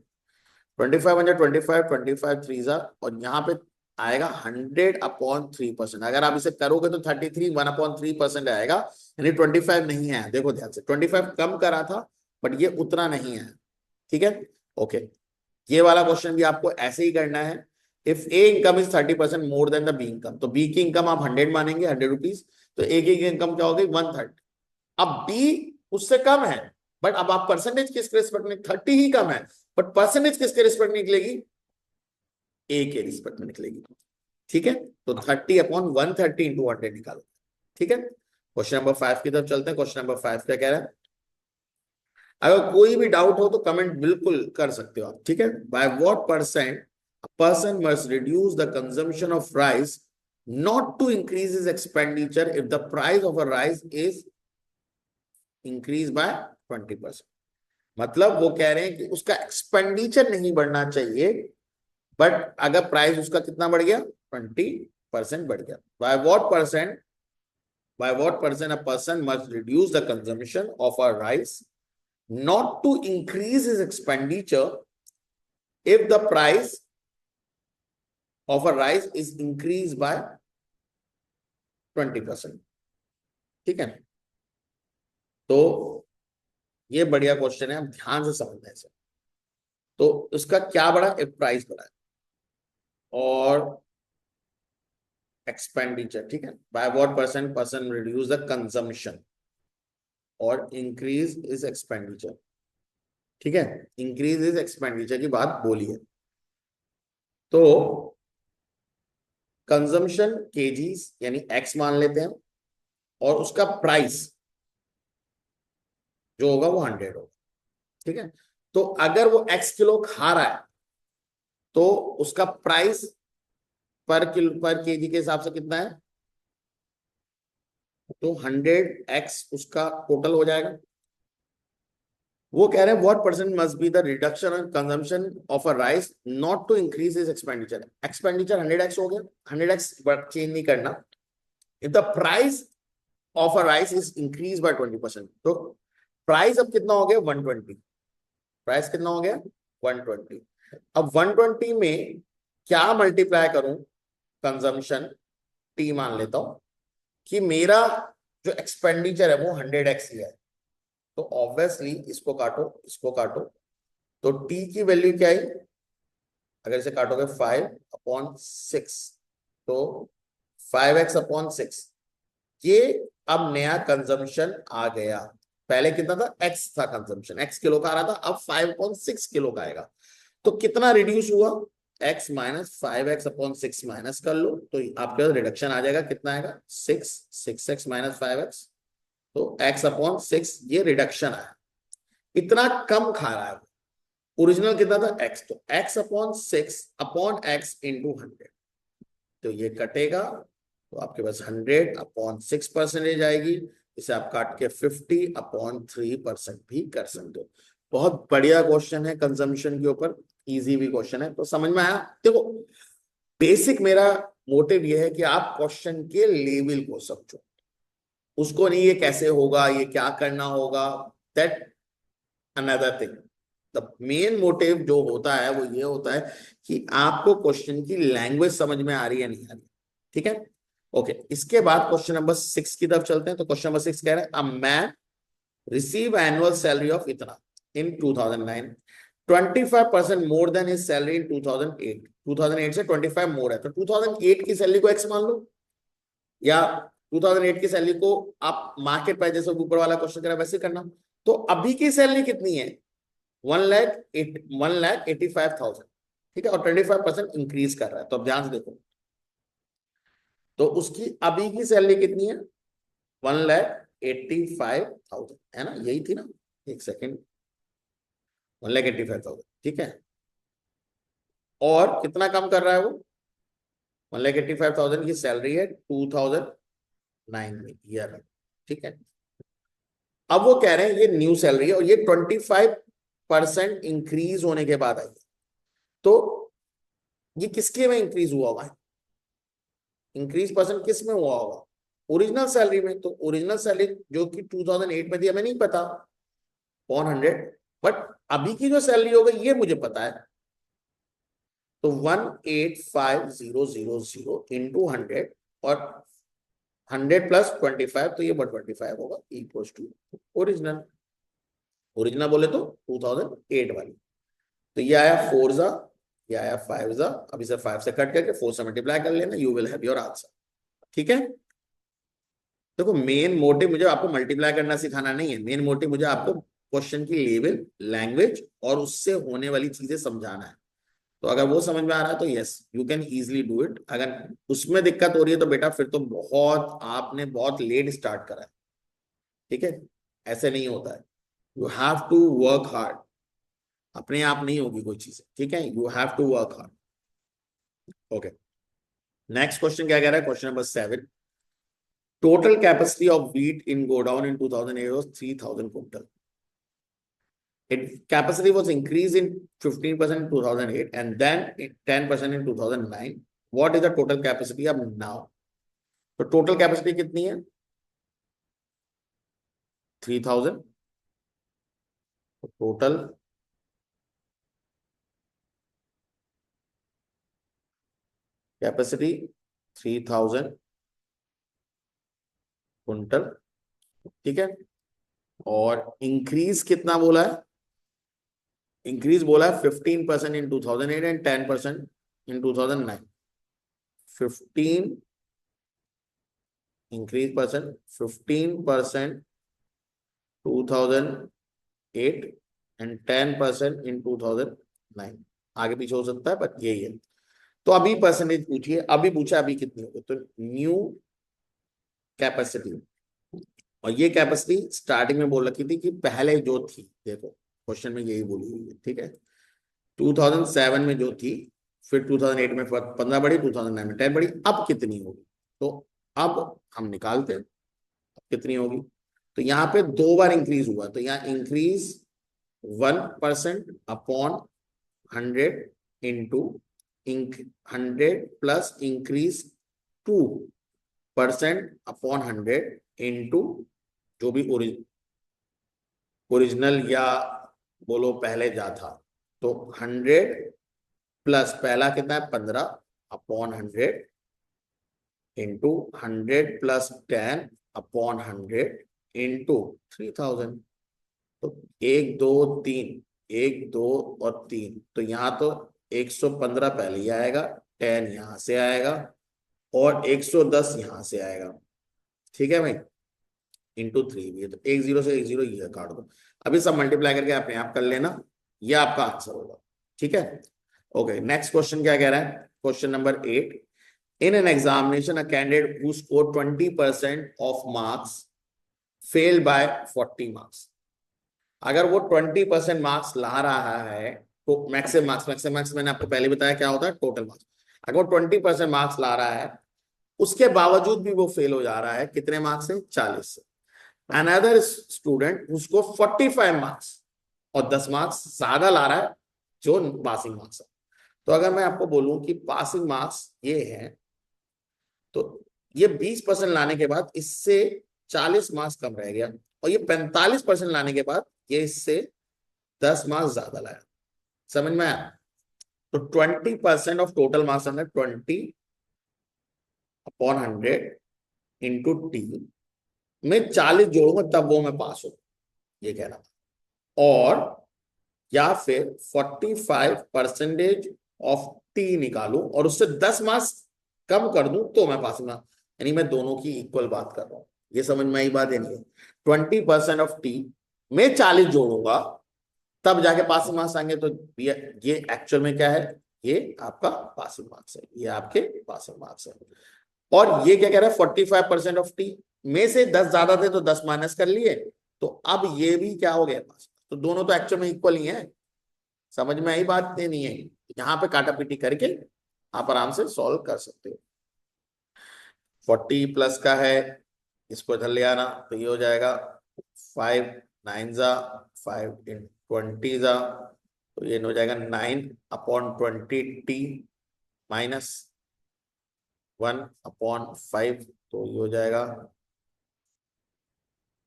25 100 25, 25 3 और यहाँ पे आएगा 100 अपॉन 3%। अगर आप इसे करोगे तो 33 1/3% आएगा, यानी 25 नहीं है। देखो ध्यान से, 25 कम करा था बट ये उतना नहीं है। ठीक है, ओके, ये वाला क्वेश्चन भी आपको ऐसे ही करना है। If A income is 30% more than the be income, तो बी की इनकम आप 100 मानेंगे, 100 रुपीज, तो ए की इनकम क्या होगी 130। अब बी उससे कम है, बट अब आप परसेंटेज किसके रिस्पेक्ट में, 30 ही कम है, बट परसेंटेज किसके रिस्पेक्ट में निकलेगी, ए के रिस्पेक्ट में निकलेगी। ठीक है, तो 30 अपॉन 130 इंटू 100 निकालो। ठीक है, क्वेश्चन नंबर 5 की तरफ चलते हैं। क्वेश्चन नंबर 5 क्या कह रहा है, अगर कोई भी डाउट हो तो कमेंट बिल्कुल कर सकते हो आप। ठीक है, bye what percent a person must reduce the consumption of rice not to increase his expenditure if the price of a rice is increase by 20%। मतलब वो कह रहे हैं कि उसका एक्सपेंडिचर नहीं बढ़ना चाहिए, बट अगर प्राइस उसका कितना बढ़ गया, 20% बढ़ गया। Bye what percent, a person must reduce the consumption of a rice not to increase his expenditure if the price of a rice is increased by 20%। ठीक है, तो ये बढ़िया क्वेश्चन है, हम ध्यान से समझना है इसे। तो उसका क्या बढ़ा, एक प्राइस बढ़ा है और एक्सपेंडिचर, ठीक है, bye what percent person reduce the consumption और इंक्रीज इज एक्सपेंडिचर। ठीक है, इंक्रीज इज एक्सपेंडिचर की बात बोली है। तो कंजम्पशन केजीज यानी एक्स मान लेते हैं और उसका प्राइस जो होगा वो 100 होगा। ठीक है, तो अगर वो एक्स किलो खा रहा है तो उसका प्राइस पर किलो पर केजी के हिसाब से कितना है, तो 100x उसका टोटल हो जाएगा। वो कह रहे हैं what percent must be the reduction in consumption of a rice not to increase his expenditure. Expenditure 100x हो गया, 100x चेंज नहीं करना। If the price of a rice is increase by 20%, तो प्राइस अब कितना हो गया, 120। प्राइस कितना हो गया, 120। अब 120 में क्या मल्टीप्लाई करूं, कंजम्पशन टी मान लेता हूं कि मेरा जो एक्सपेंडिचर है वो 100x ही है, तो ऑब्वियसली इसको काटो इसको काटो, तो टी की वैल्यू क्या है, अगर इसे काटोगे 5/6, तो 5x/6। ये अब नया कंजम्पशन आ गया। पहले कितना था, x था कंजम्पशन, x किलो का आ रहा था, अब 5/6 किलो का आएगा। तो कितना रिड्यूस हुआ, x माइनस 5x/6 माइनस कर लो तो आपके पास रिडक्शन आ जाएगा, कितना आएगा 6x माइनस 5x, तो x/6 ये रिडक्शन आया। इतना कम खा रहा है, ओरिजिनल कितना था x, तो x/6/x इंटू 100, तो ये कटेगा तो आपके पास 100/6% आएगी। इसे आप काट के 50/3% भी कर सकते हो। बहुत बढ़िया क्वेश्चन है कंजम्पशन के ऊपर, इजी भी क्वेश्चन है। तो समझ में आया, देखो बेसिक मेरा मोटिव ये है कि आप क्वेश्चन के लेवल को समझो, उसको नहीं ये कैसे होगा, ये क्या करना होगा, that another thing. The main motive जो होता है वो ये होता है कि आपको क्वेश्चन की लैंग्वेज समझ में आ रही है नहीं आ रही। ठीक है, ओके। इसके बाद क्वेश्चन नंबर 6 की तरफ चलते हैं। तो क्वेश्चन नंबर 6 कह रहा है, a man receive annual salary of इतना इन 2009, 25% more than his salary in 2008। 2008 से 25 मोर है, तो 2008 की सैलरी को एक्स मान लो, या 2008 की सैलरी को आप मार्केट प्राइस जैसे ऊपर वाला क्वेश्चन करा वैसे करना। तो अभी की सैलरी कितनी है, 1,85,000। ठीक है, और 25% इंक्रीज कर रहा है। तो अब ध्यान से देखो, तो उसकी अभी की सैलरी कितनी है, 1,85,000 है ना, यही थी ना, एक सेकेंड, 1,85,000। ठीक है, और कितना कम कर रहा है वो, 1,85,000 की सैलरी है 2009 में ईयर। ठीक है, अब वो कह रहे हैं ये न्यू सैलरी है और ये 25% इंक्रीज होने के बाद आई है। तो ये किसके में इंक्रीज हुआ हुआ है, इंक्रीज परसेंट किस में हुआ होगा, ओरिजिनल सैलरी में। तो ओरिजिनल सैलरी जो कि 2008 में थी हमें नहीं पता, 100, बट अभी की जो सैलरी होगी ये मुझे पता है। तो 185,000 इंटू 100 और 100 प्लस 25, तो ये 125 होगा, इक्वल टू ओरिजिनल। ओरिजिनल बोले तो 2008 वाली। तो ये आया 4 जा, ये आया 5 जा। अब इसे 5 से कट करके 4 से मल्टीप्लाई कर लेना, you will have your answer. ठीक है, देखो मेन मोटिव मुझे आपको मल्टीप्लाई करना सिखाना नहीं है, मेन मोटिव मुझे आपको क्वेश्चन की लेवल, लैंग्वेज और उससे होने वाली चीजें समझाना है। तो अगर वो समझ में आ रहा है तो yes you can easily do it. अगर उसमें दिक्कत हो रही है तो बेटा फिर तो बहुत आपने बहुत लेट स्टार्ट करा है। ठीक है, ऐसे नहीं होता है, you have to work hard, अपने आप नहीं होगी कोई चीज। ठीक है, you have to work hard. Okay, next question क्या कह रहा है, question number 7। total capacity of wheat in Godown in 2008 was 3,000 quintal. Its capacity was increased in 15% in 2008 and then 10% in 2009. What is the total capacity of now? तो total capacity कितनी है? 3,000. Total capacity 3,000 quintal, ठीक है। और increase कितना बोला है? Increase बोला है 15% इन 2008 and 10% in 2009. 15 increase percent, 15% 2008 and 10% इन 2009. आगे पीछे हो सकता है पर यही है। तो अभी परसेंटेज पूछिए, अभी पूछा अभी कितनी होगी? तो न्यू कैपेसिटी, और ये कैपेसिटी स्टार्टिंग में बोल रखी थी कि पहले जो थी, देखो क्वेश्चन में यही बोली हुई है, ठीक है। 2007 में जो थी, फिर 2008 में 15 बढ़ी, 2009 में 10 बढ़ी, अब कितनी होगी? तो अब हम निकालते हैं अब कितनी होगी। तो यहाँ पे 2 बार इंक्रीज हुआ, तो यहाँ increase 1% upon 100 into 100 plus increase 2% upon 100 into जो भी ओरिजिनल या बोलो पहले जा था। तो 100 प्लस पहला कितना है 15 upon 100 into 100 plus 10 upon 100 into 3,000। तो 1 2 3, 1 2 और 3, तो यहाँ तो 115 पहले ही आएगा, 10 यहाँ से आएगा और 110 यहाँ से आएगा, ठीक है भाई, इंटू 3 भी है। तो 1 0 से 1 0 ये काट दो। अभी सब मल्टीप्लाई करके अपने आप कर लेना, ये आपका आंसर होगा, ठीक है। ओके, नेक्स्ट क्वेश्चन क्या कह रहा है? Question number 8, in an examination a candidate who score 20% of marks fail by 40 marks. अगर वो 20% मार्क्स ला रहा है, तो मैक्सिमम मार्क्स मैंने आपको पहले बताया क्या होता है, टोटल मार्क्स। अगर वो 20% मार्क्स ला रहा है, उसके बावजूद भी वो फेल हो जा रहा है, कितने मार्क्स से? 40 से। अनदर स्टूडेंट उसको 45 मार्क्स और 10 मार्क्स ज्यादा ला रहा है, जो पासिंग मार्क्स है। तो अगर मैं आपको बोलूं कि पासिंग मार्क्स ये है, तो ये 20% लाने के बाद इससे 40 मार्क्स कम रह गया, और ये 45% लाने के बाद ये इससे 10 मार्क्स ज्यादा लाया। समझ में आया? तो 20% ऑफ टोटल मार्क्स अंदर 20 अपॉन 100 इंटू टी में 40 जोड़ूंगा तब वो मैं पास हो, ये कह रहा था। और या फिर 45% ऑफ टी निकालूं और उससे 10 मार्क्स कम कर दूं तो मैं पास होगा। यानी मैं दोनों की इक्वल बात कर रहा हूं, ये समझ में आई बात है? नहीं, 20% ऑफ टी में 40 जोड़ूंगा तब जाके पासिंग मार्क्स आएंगे। तो ये एक्चुअल में क्या है? ये आपका पासिंग मार्क्स है, ये आपके पासिंग मार्क्स है। और ये क्या कह रहा है? 45% ऑफ टी में से 10 ज्यादा थे तो 10 माइनस कर लिए, तो अब ये भी क्या हो गया पास। तो दोनों तो एक्चुअल में इक्वल ही है। समझ में आई बात? नहीं है? यहाँ पे काटा पीटी करके आप आराम से सॉल्व कर सकते हो। 40 प्लस का है, इसको इधर ले आना, तो ये हो जाएगा 5 9 जा 5 इन 20 जा, तो ये हो जाएगा 9 अपॉन 20 टी माइनस 1 अपॉन 5, तो ये हो जाएगा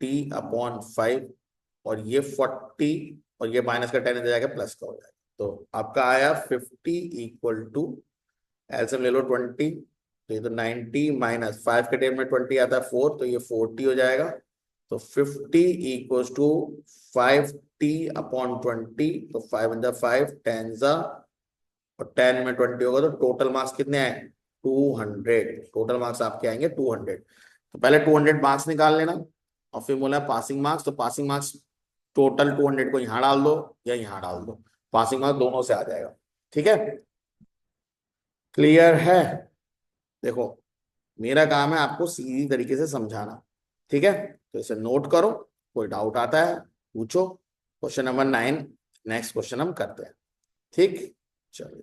टी अपॉन 5, और ये 40 और ये माइनस का 10 इधर जाएगा, प्लस का हो जाएगा। तो आपका आया 50 इक्वल टू, एलसीएम ले लो 20, तो ये तो 90 माइनस 5 के टेबल में 20 आता है 4, तो ये 40 हो जाएगा। तो 50 इक्वल्स टू 5t अपॉन 20, तो 5 इन 5 10 जा, और 10 में 20 होगा, तो टोटल मार्क्स कितने आए? 200। टोटल मार्क्स आपके आएंगे 200। तो पहले 200 मार्क्स निकाल लेना, और फिर बोला पासिंग मार्क्स, तो पासिंग मार्क्स टोटल 200 को यहाँ डाल दो या यहाँ डाल दो, पासिंग मार्क्स दोनों से आ जाएगा, ठीक है। क्लियर है? देखो, मेरा काम है आपको सीधी तरीके से समझाना, ठीक है। तो इसे नोट करो, कोई डाउट आता है पूछो। क्वेश्चन नंबर 9 नेक्स्ट क्वेश्चन हम करते हैं, ठीक। चलिए,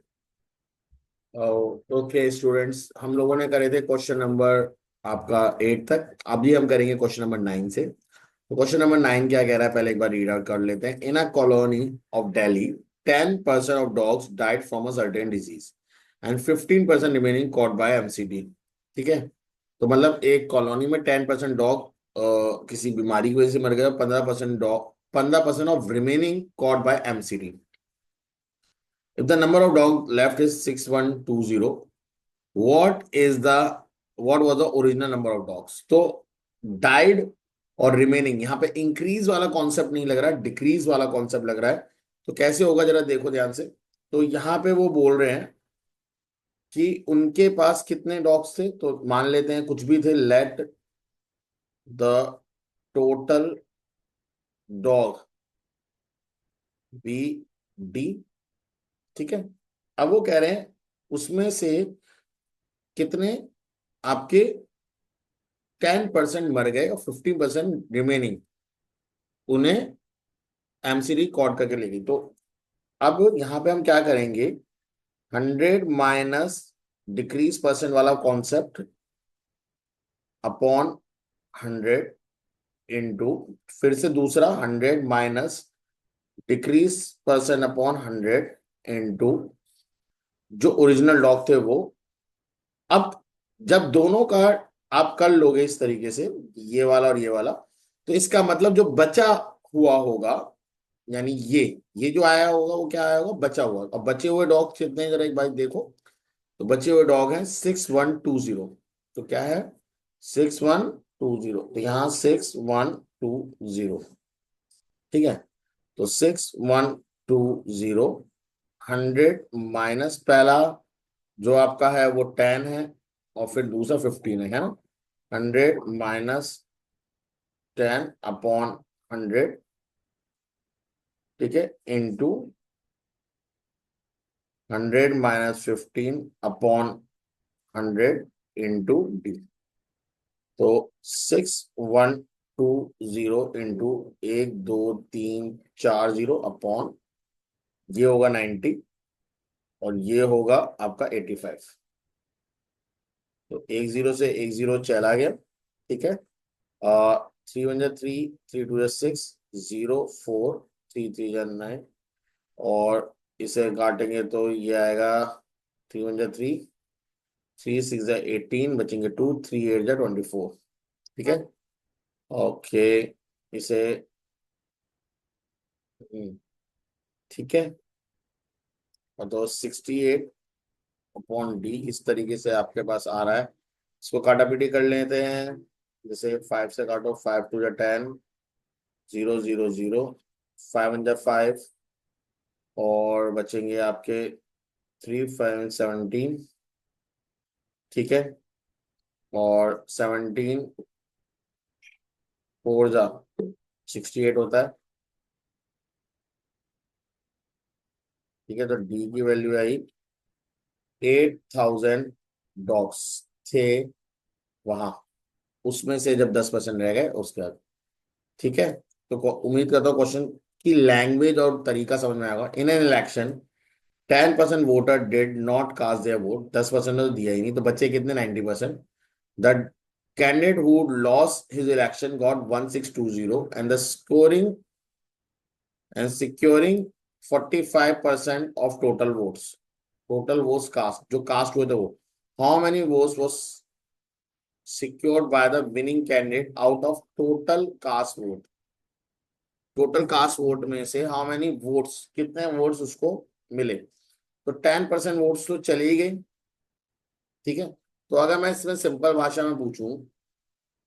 ओके स्टूडेंट्स, हम लोगों ने करे थे क्वेश्चन नंबर आपका 8 तक। अभी हम करेंगे क्वेश्चन नंबर 9 से। तो क्वेश्चन नंबर 9 क्या कह रहा है, पहले एक बार रीड आउट कर लेते हैं। In a colony of Delhi 10% of dogs died from a certain disease and 15% remaining caught by MCD. ठीक है, तो मतलब एक कॉलोनी में 10% डॉग किसी बीमारी की वजह से मर गए, 15% dog, 15% of remaining caught by MCD. If the number of dog left is 6120, what is the what was the original number of dogs. तो डाइड और रिमेनिंग, यहाँ पे इंक्रीज वाला कॉन्सेप्ट नहीं लग रहा है, डिक्रीज वाला कॉन्सेप्ट लग रहा है। तो कैसे होगा जरा देखो ध्यान से। तो यहाँ पे वो बोल रहे हैं कि उनके पास कितने डॉग्स थे, तो मान लेते हैं कुछ भी थे, let the total dog be d. ठीक है, अब वो कह रहे हैं उसमें से कितने आपके 10% मर गए और 15% रिमेनिंग उन्हें एमसीडी कॉट करके लेगी। तो अब यहां पे हम क्या करेंगे, 100 माइनस डिक्रीज परसेंट वाला कॉन्सेप्ट अपॉन 100 इंटू, फिर से दूसरा 100 minus decrease percent upon 100 into जो ओरिजिनल डॉग थे वो। अब जब दोनों का आप कर लोगे इस तरीके से, ये वाला और ये वाला, तो इसका मतलब जो बचा हुआ होगा, यानी ये जो आया होगा वो क्या आया होगा, बचा हुआ। अब बचे हुए डॉग कितने हैं जरा एक बार देखो। तो बचे हुए डॉग हैं 6120। तो क्या है 6120, तो यहाँ 6120। ठीक है, तो 6120, 100 माइनस पहला जो आपका है वो 10 है, और फिर दूसरा 15 है ना। 100 माइनस 10 अपॉन 100, ठीक है, into 100 minus 15 upon 100 into D. तो 6120 इंटू 1234 0 अपॉन, ये होगा 90 और ये होगा आपका 85। तो एक जीरो से एक जीरो चला गया। ठीक है, 3 1 3, 3 2 6, 0 4, 3 3 9, और इसे काटेंगे तो ये आएगा 3 1 3, 3 6 18, बचेंगे 2, 3 8 24। ठीक है, ओके, इसे ठीक है, और तो 68 अपॉन डी इस तरीके से आपके पास आ रहा है। इसको काटापीटी कर लेते हैं। जैसे 5 से काटो, 5 2 10, 0 0 0, 5 1 5, और बचेंगे आपके 3 5 17। ठीक है, और 17 4 जा 68 होता है। ठीक है, तो डी की वैल्यू आई 8000 डॉग्स थे वहां, उसमें से जब 10% रह गए उसके बाद। ठीक है, तो उम्मीद करता हूँ क्वेश्चन की लैंग्वेज और तरीका समझ में आएगा। In an election 10% voter did not cast their vote, 10% ने तो दिया ही नहीं, तो बच्चे कितने 90%। The candidate who lost his election got 1620 and the scoring and securing 45% of total votes. Total votes cast, जो कास्ट हुए थे वो, how many votes was secured by the winning candidate out of total cast vote। Total cast vote में से how many votes, कितने votes उसको मिले। तो 10% वोट्स तो चले ही गए। ठीक है, तो अगर मैं इसमें सिंपल भाषा में पूछूं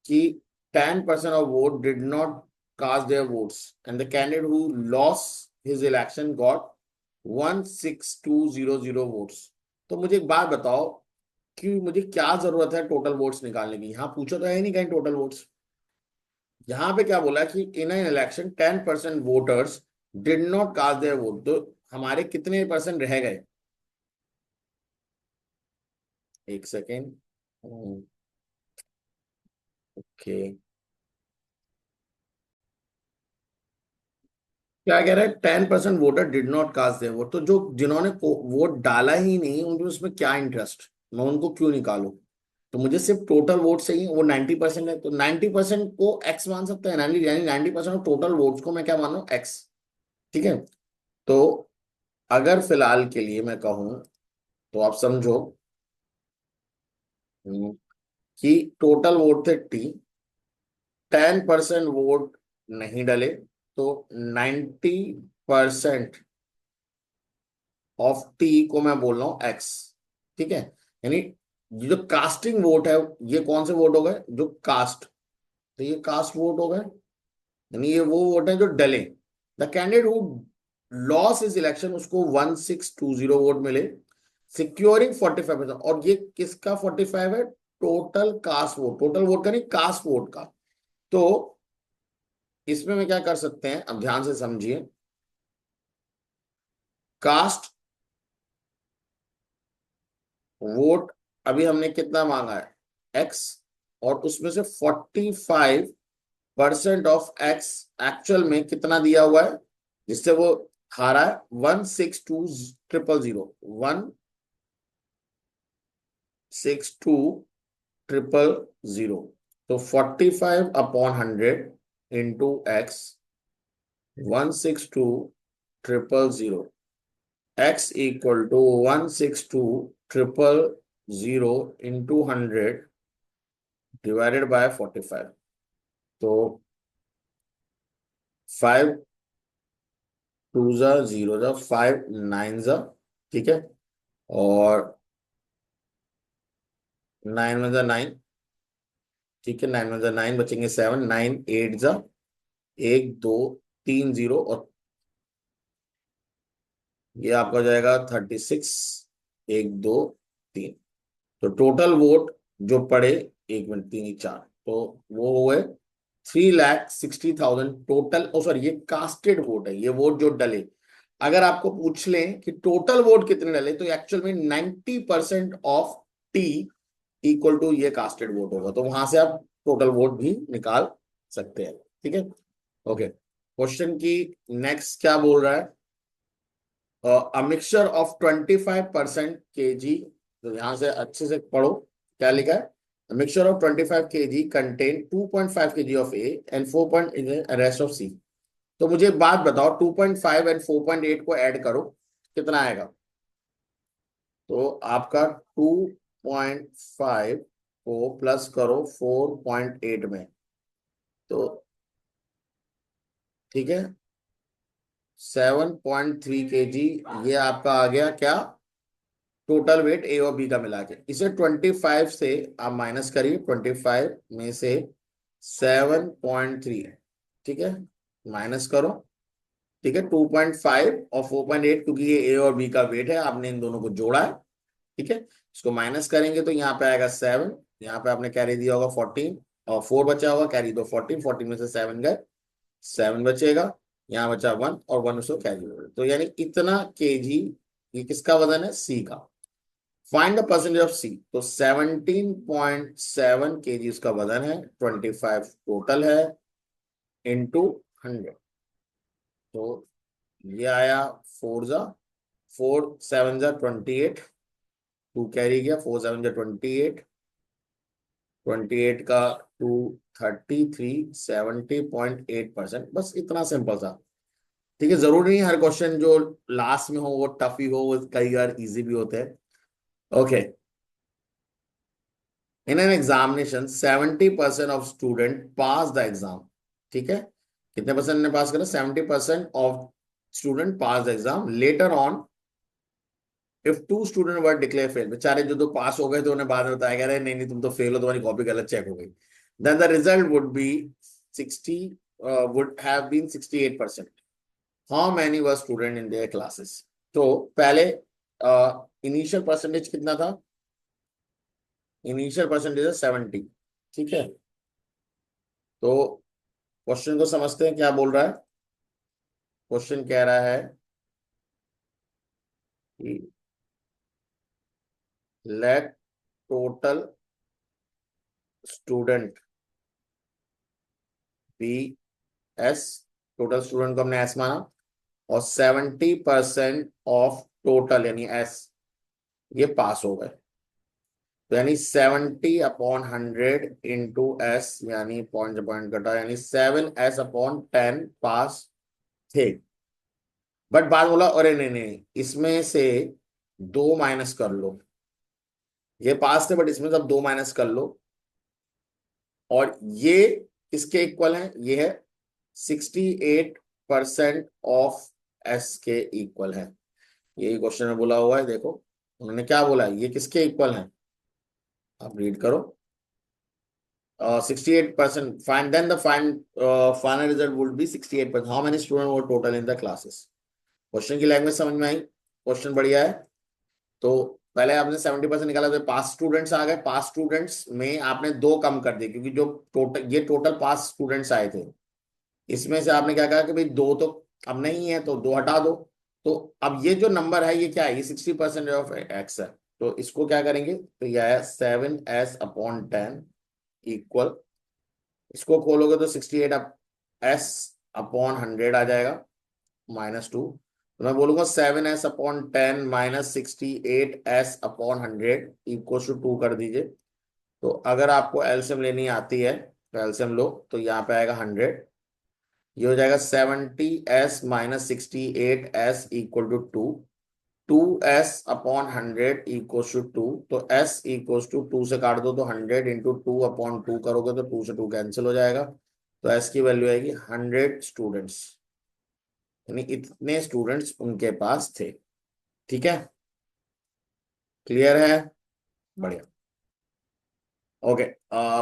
कि 10% of vote did not cast their votes and the candidate who lost his election got 16200 votes, तो मुझे एक बात बताओ कि मुझे क्या जरूरत है टोटल वोट्स निकालने की। यहाँ पूछो तो है ही नहीं कहीं टोटल वोट्स। यहाँ पे क्या बोला कि in an election 10% voters did not cast their vote, तो हमारे कितने परसेंट रह गए। एक सेकेंड, ओके, क्या कह रहा है, 10% voter did not cast their vote, तो जो जिन्होंने वोट डाला ही नहीं उनमें उसमें क्या इंटरेस्ट, मैं उनको क्यों निकालू। तो मुझे सिर्फ टोटल वोट चाहिए, वो 90% है, तो 90% को एक्स मान सकते हैं, यानी 90% ऑफ टोटल वोट्स को मैं क्या मानूं, एक्स। ठीक है। तो अगर फिलहाल के लिए मैं कहूं, तो आप समझो हम्म, कि टोटल वोट थे टी, 10% वोट नहीं डले, तो 90% ऑफ टी को मैं बोल रहा हूं एक्स। ठीक है। यानी ये जो कास्टिंग वोट है, ये कौन से वोट हो गए, जो कास्ट, तो ये कास्ट वोट हो गए, यानी ये वो वोट है जो डले। The candidate who loss is election, उसको 1620 वोट मिले, सिक्योरिंग 45%। और ये किसका 45 है, total cast vote, total vote का नहीं, कास्ट वोट का। तो इसमें मैं क्या कर सकते हैं, अब ध्यान से समझिए, कास्ट वोट अभी हमने कितना मांगा है, एक्स, और उसमें से 45% ऑफ एक्स एक्चुअल में कितना दिया हुआ है, जिससे वो हारा है, 162000। तो 45/100 into x, 162000, x equal to 162000 into 100 divided by 45। तो 5 2 0 5 9। ठीक है। और 9 में 9। ठीक है, 9 में 9 बचेंगे 7, 9 8 1 2 3 0, और ये आपका हो जाएगा 36, 1 2 3। तो टोटल वोट जो पड़े, 1 मिनट, 3 4, तो वो हुए 3,60,000 टोटल। ओ सॉरी, ये कास्टेड वोट है, ये वोट जो डले। अगर आपको पूछ लें कि टोटल वोट कितने डले, तो एक्चुअल में 90% ऑफ टी इक्वल टू ये कास्टेड वोट होगा, तो वहां से आप टोटल वोट भी निकाल सकते हैं। ठीक है। ओके, क्वेश्चन की नेक्स्ट क्या बोल रहा है, अ मिक्सचर ऑफ 25% केजी, तो यहां से अच्छे से पढ़ो क्या लिखा है, mixture of 25 kg contain 2.5 kg of A and 4 rest of C. तो मुझे एक बात बताओ, 2.5 एंड 4.8 को ऐड करो, कितना आएगा। तो आपका 2.5 को प्लस करो 4.8 में, तो ठीक है, 7.3 केजी, ये आपका आ गया क्या, टोटल वेट ए और बी का मिला के। इसे 25 से आप माइनस करिए, 25 में से 7.3, ठीक है, माइनस करो। ठीक है, 2.5 और 4.8, क्योंकि ये ए और बी का वेट है, आपने इन दोनों को जोड़ा है। ठीक है, इसको माइनस करेंगे तो यहाँ पे आएगा 7, यहाँ पे आपने कैरी दिया होगा 14, और 4 बचा होगा, कैरी दो 14, 14 में से 7 गए, 7 बचेगा, यहाँ बचा 1, और 1 उसको कैरी हो, तो यानी इतना केजी, ये किसका वजन है, सी का। Find the percentage of C, तो 17.7 केजी उसका वजन है, 25 टोटल है, इंटू 100। तो ये आया 4 7 28, 2 कैरी गया, 4 7 28, 28 का 233, 70.8%, बस इतना सिंपल सा। ठीक है, जरूरी नहीं हर क्वेश्चन जो लास्ट में हो वो टफ ही हो, वो कई बार इजी भी होते हैं। Okay, in an examination 70% of student pass the exam. ठीक है, कितने परसेंट ने पास करा, 70% of student pass the exam. Later on if 2 student were declare fail, बेचारे जो तो पास हो गए थे उन्हें बाद में बताया गया, नहीं नहीं तुम तो फेल हो, तुम्हारी कॉपी गलत चेक हो गई, then the result would be 60, would have been 68%। How many were student in their classes. तो पहले इनिशियल परसेंटेज कितना था, इनिशियल परसेंटेज है 70। ठीक है, तो क्वेश्चन को समझते हैं क्या बोल रहा है। क्वेश्चन कह रहा है कि let total student be s, total student को हमने एस माना, और 70% ऑफ टोटल यानी एस, ये पास हो गए। तो यानी 70/100 इंटू एस, यानी पॉइंट से पॉइंट कटा, यानी 7s/10 पास थे। बट बात बोला, अरे नहीं नहीं, इसमें से 2 माइनस कर लो। ये पास थे बट इसमें से अब 2 माइनस कर लो, और ये इसके इक्वल है, ये है 68% ऑफ एस के इक्वल है। यही क्वेश्चन में बोला हुआ है, देखो उन्होंने क्या बोला है, ये किसके इक्वल है, आप रीड करो। 68%, find then the final result would be 68%, how many student were total in the classes. Question की लैंग्वेज समझ में आई, क्वेश्चन बढ़िया है। तो पहले आपने 70% निकाला, तो पास स्टूडेंट्स आ गए, पास स्टूडेंट्स में आपने 2 कम कर दिए, क्योंकि जो टोटल, ये टोटल पास स्टूडेंट्स आए थे, इसमें से आपने क्या कहा कि भाई 2 तो अब नहीं है, तो 2 हटा दो। तो अब ये जो नंबर है ये क्या है, ये 60% ऑफ एक्स है। तो इसको क्या करेंगे, तो यह है 7s/10 इक्वल, इसको खोलोगे तो 68s/100 आ जाएगा, -2। तो मैं बोलूंगा 7s/10 minus 68s/100 equal to 2 कर दीजिए। तो अगर आपको एलसीएम लेनी आती है तो एलसीएम लो, तो यहाँ पे आएगा 100, ये हो जाएगा 70s minus 68s equal to 2, 2s/100 equal to 2। तो s इक्वल टू 2 से काट दो, तो 100 इंटू 2/2 करोगे तो 2 से 2 कैंसिल हो जाएगा। तो s की वैल्यू आएगी 100 स्टूडेंट्स, यानी इतने स्टूडेंट्स उनके पास थे। ठीक है, क्लियर है, बढ़िया। ओके,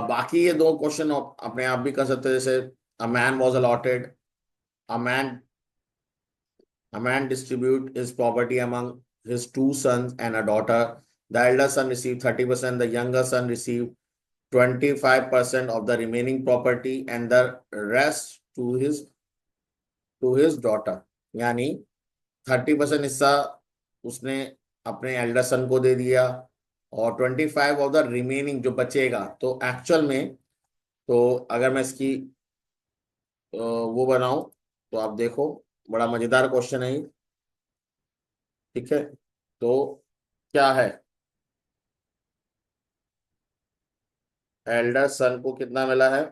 बाकी ये 2 क्वेश्चन अपने आप भी कर सकते हैं, जैसे a man was allotted, a man A man distribute his property among his 2 sons and a daughter. The elder son received 30%, the younger son received 25% of the remaining property and the rest to his daughter. यानी 30% हिस्सा उसने अपने elder son को दे दिया, और 25 of the remaining जो बचेगा। तो एक्चुअल में, तो अगर मैं इसकी वो बनाऊं, तो आप देखो, बड़ा मजेदार क्वेश्चन है ये। ठीक है, तो क्या है, एल्डर सन को कितना मिला है,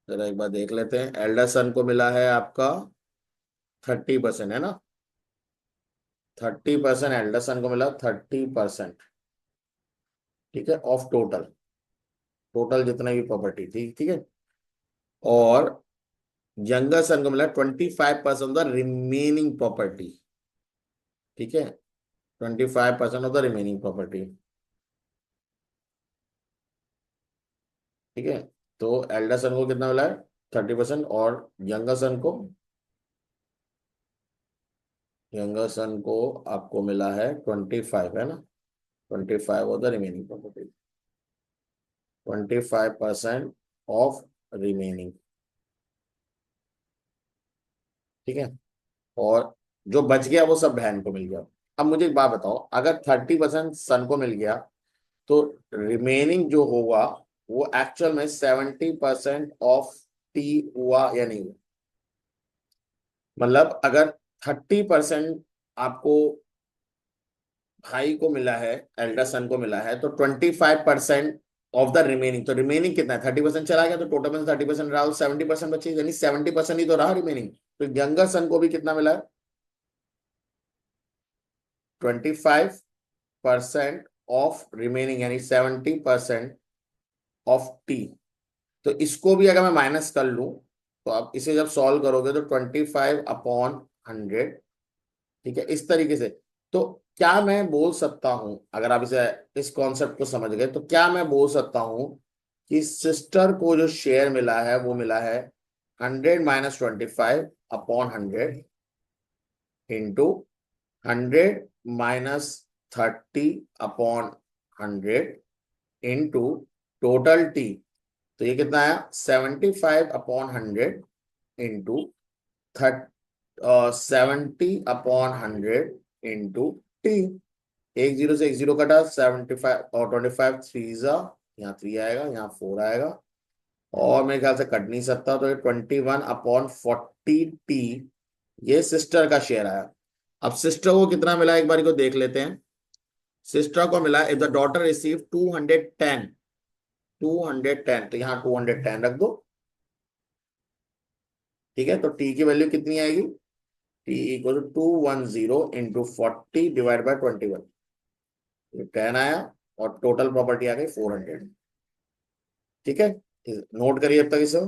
जरा एक बार देख लेते हैं। एल्डर सन को मिला है आपका 30%, है ना, 30% एल्डर सन को मिला, 30%। ठीक है, ऑफ टोटल, टोटल जितना भी प्रॉपर्टी थी, ठीक है। और यंगर सन को मिला 25% ऑफ द रिमेनिंग प्रॉपर्टी। ठीक है, 25% ऑफ द रिमेनिंग प्रॉपर्टी। ठीक है, तो एल्डर सन को कितना मिला है, 30%, और यंगर सन को, यंगर सन को आपको मिला है 25, है ना, 25 of the remaining property, 25% of remaining. ठीक है, और जो बच गया वो सब बहन को मिल गया। अब मुझे एक बात बताओ, अगर 30% सन को मिल गया, तो रिमेनिंग जो होगा वो एक्चुअल में 70% ऑफ टी हुआ या नहीं हुआ। मतलब अगर 30% आपको भाई को मिला है, एल्डर सन को मिला है, तो 25% ऑफ द रिमेनिंग, तो रिमेनिंग कितना है, 30% चला गया, तो टोटल में 30% रहा, 70% बची, यानी 70% ही तो रहा रिमेनिंग। तो यंगर सन को भी कितना मिला है, 25% ऑफ रिमेनिंग, यानी 70% ऑफ टी। तो इसको भी अगर मैं माइनस कर लूं, तो आप इसे जब सॉल्व करोगे तो 25/100। ठीक है, इस तरीके से। तो क्या मैं बोल सकता हूं, अगर आप इसे, इस कॉन्सेप्ट को समझ गए, तो क्या मैं बोल सकता हूं कि सिस्टर को जो शेयर मिला है वो मिला है 100 - 25/100 इंटू 100 - 30/100 इंटू टोटल टी। तो ये कितना आया, 75/100 इंटू 70/100 इंटू टी। एक जीरो से एक जीरो कटा, 75 और 25 थ्री जा, यहाँ 3 आएगा, यहाँ 4 आएगा, और मेरे ख्याल से कट नहीं सकता, तो ये 21/40 टी, ये सिस्टर का शेयर आया। अब सिस्टर को कितना मिला एक बार को देख लेते हैं। सिस्टर को मिला इफ द डॉटर रिसीव 210, 210, तो यहाँ 210 रख दो। ठीक है, तो टी की वैल्यू कितनी आएगी, t equal to 210 into 40 divide by 21, 10 आया और टोटल प्रॉपर्टी आ गई 400। ठीक है, नोट करिए अब तक इसे।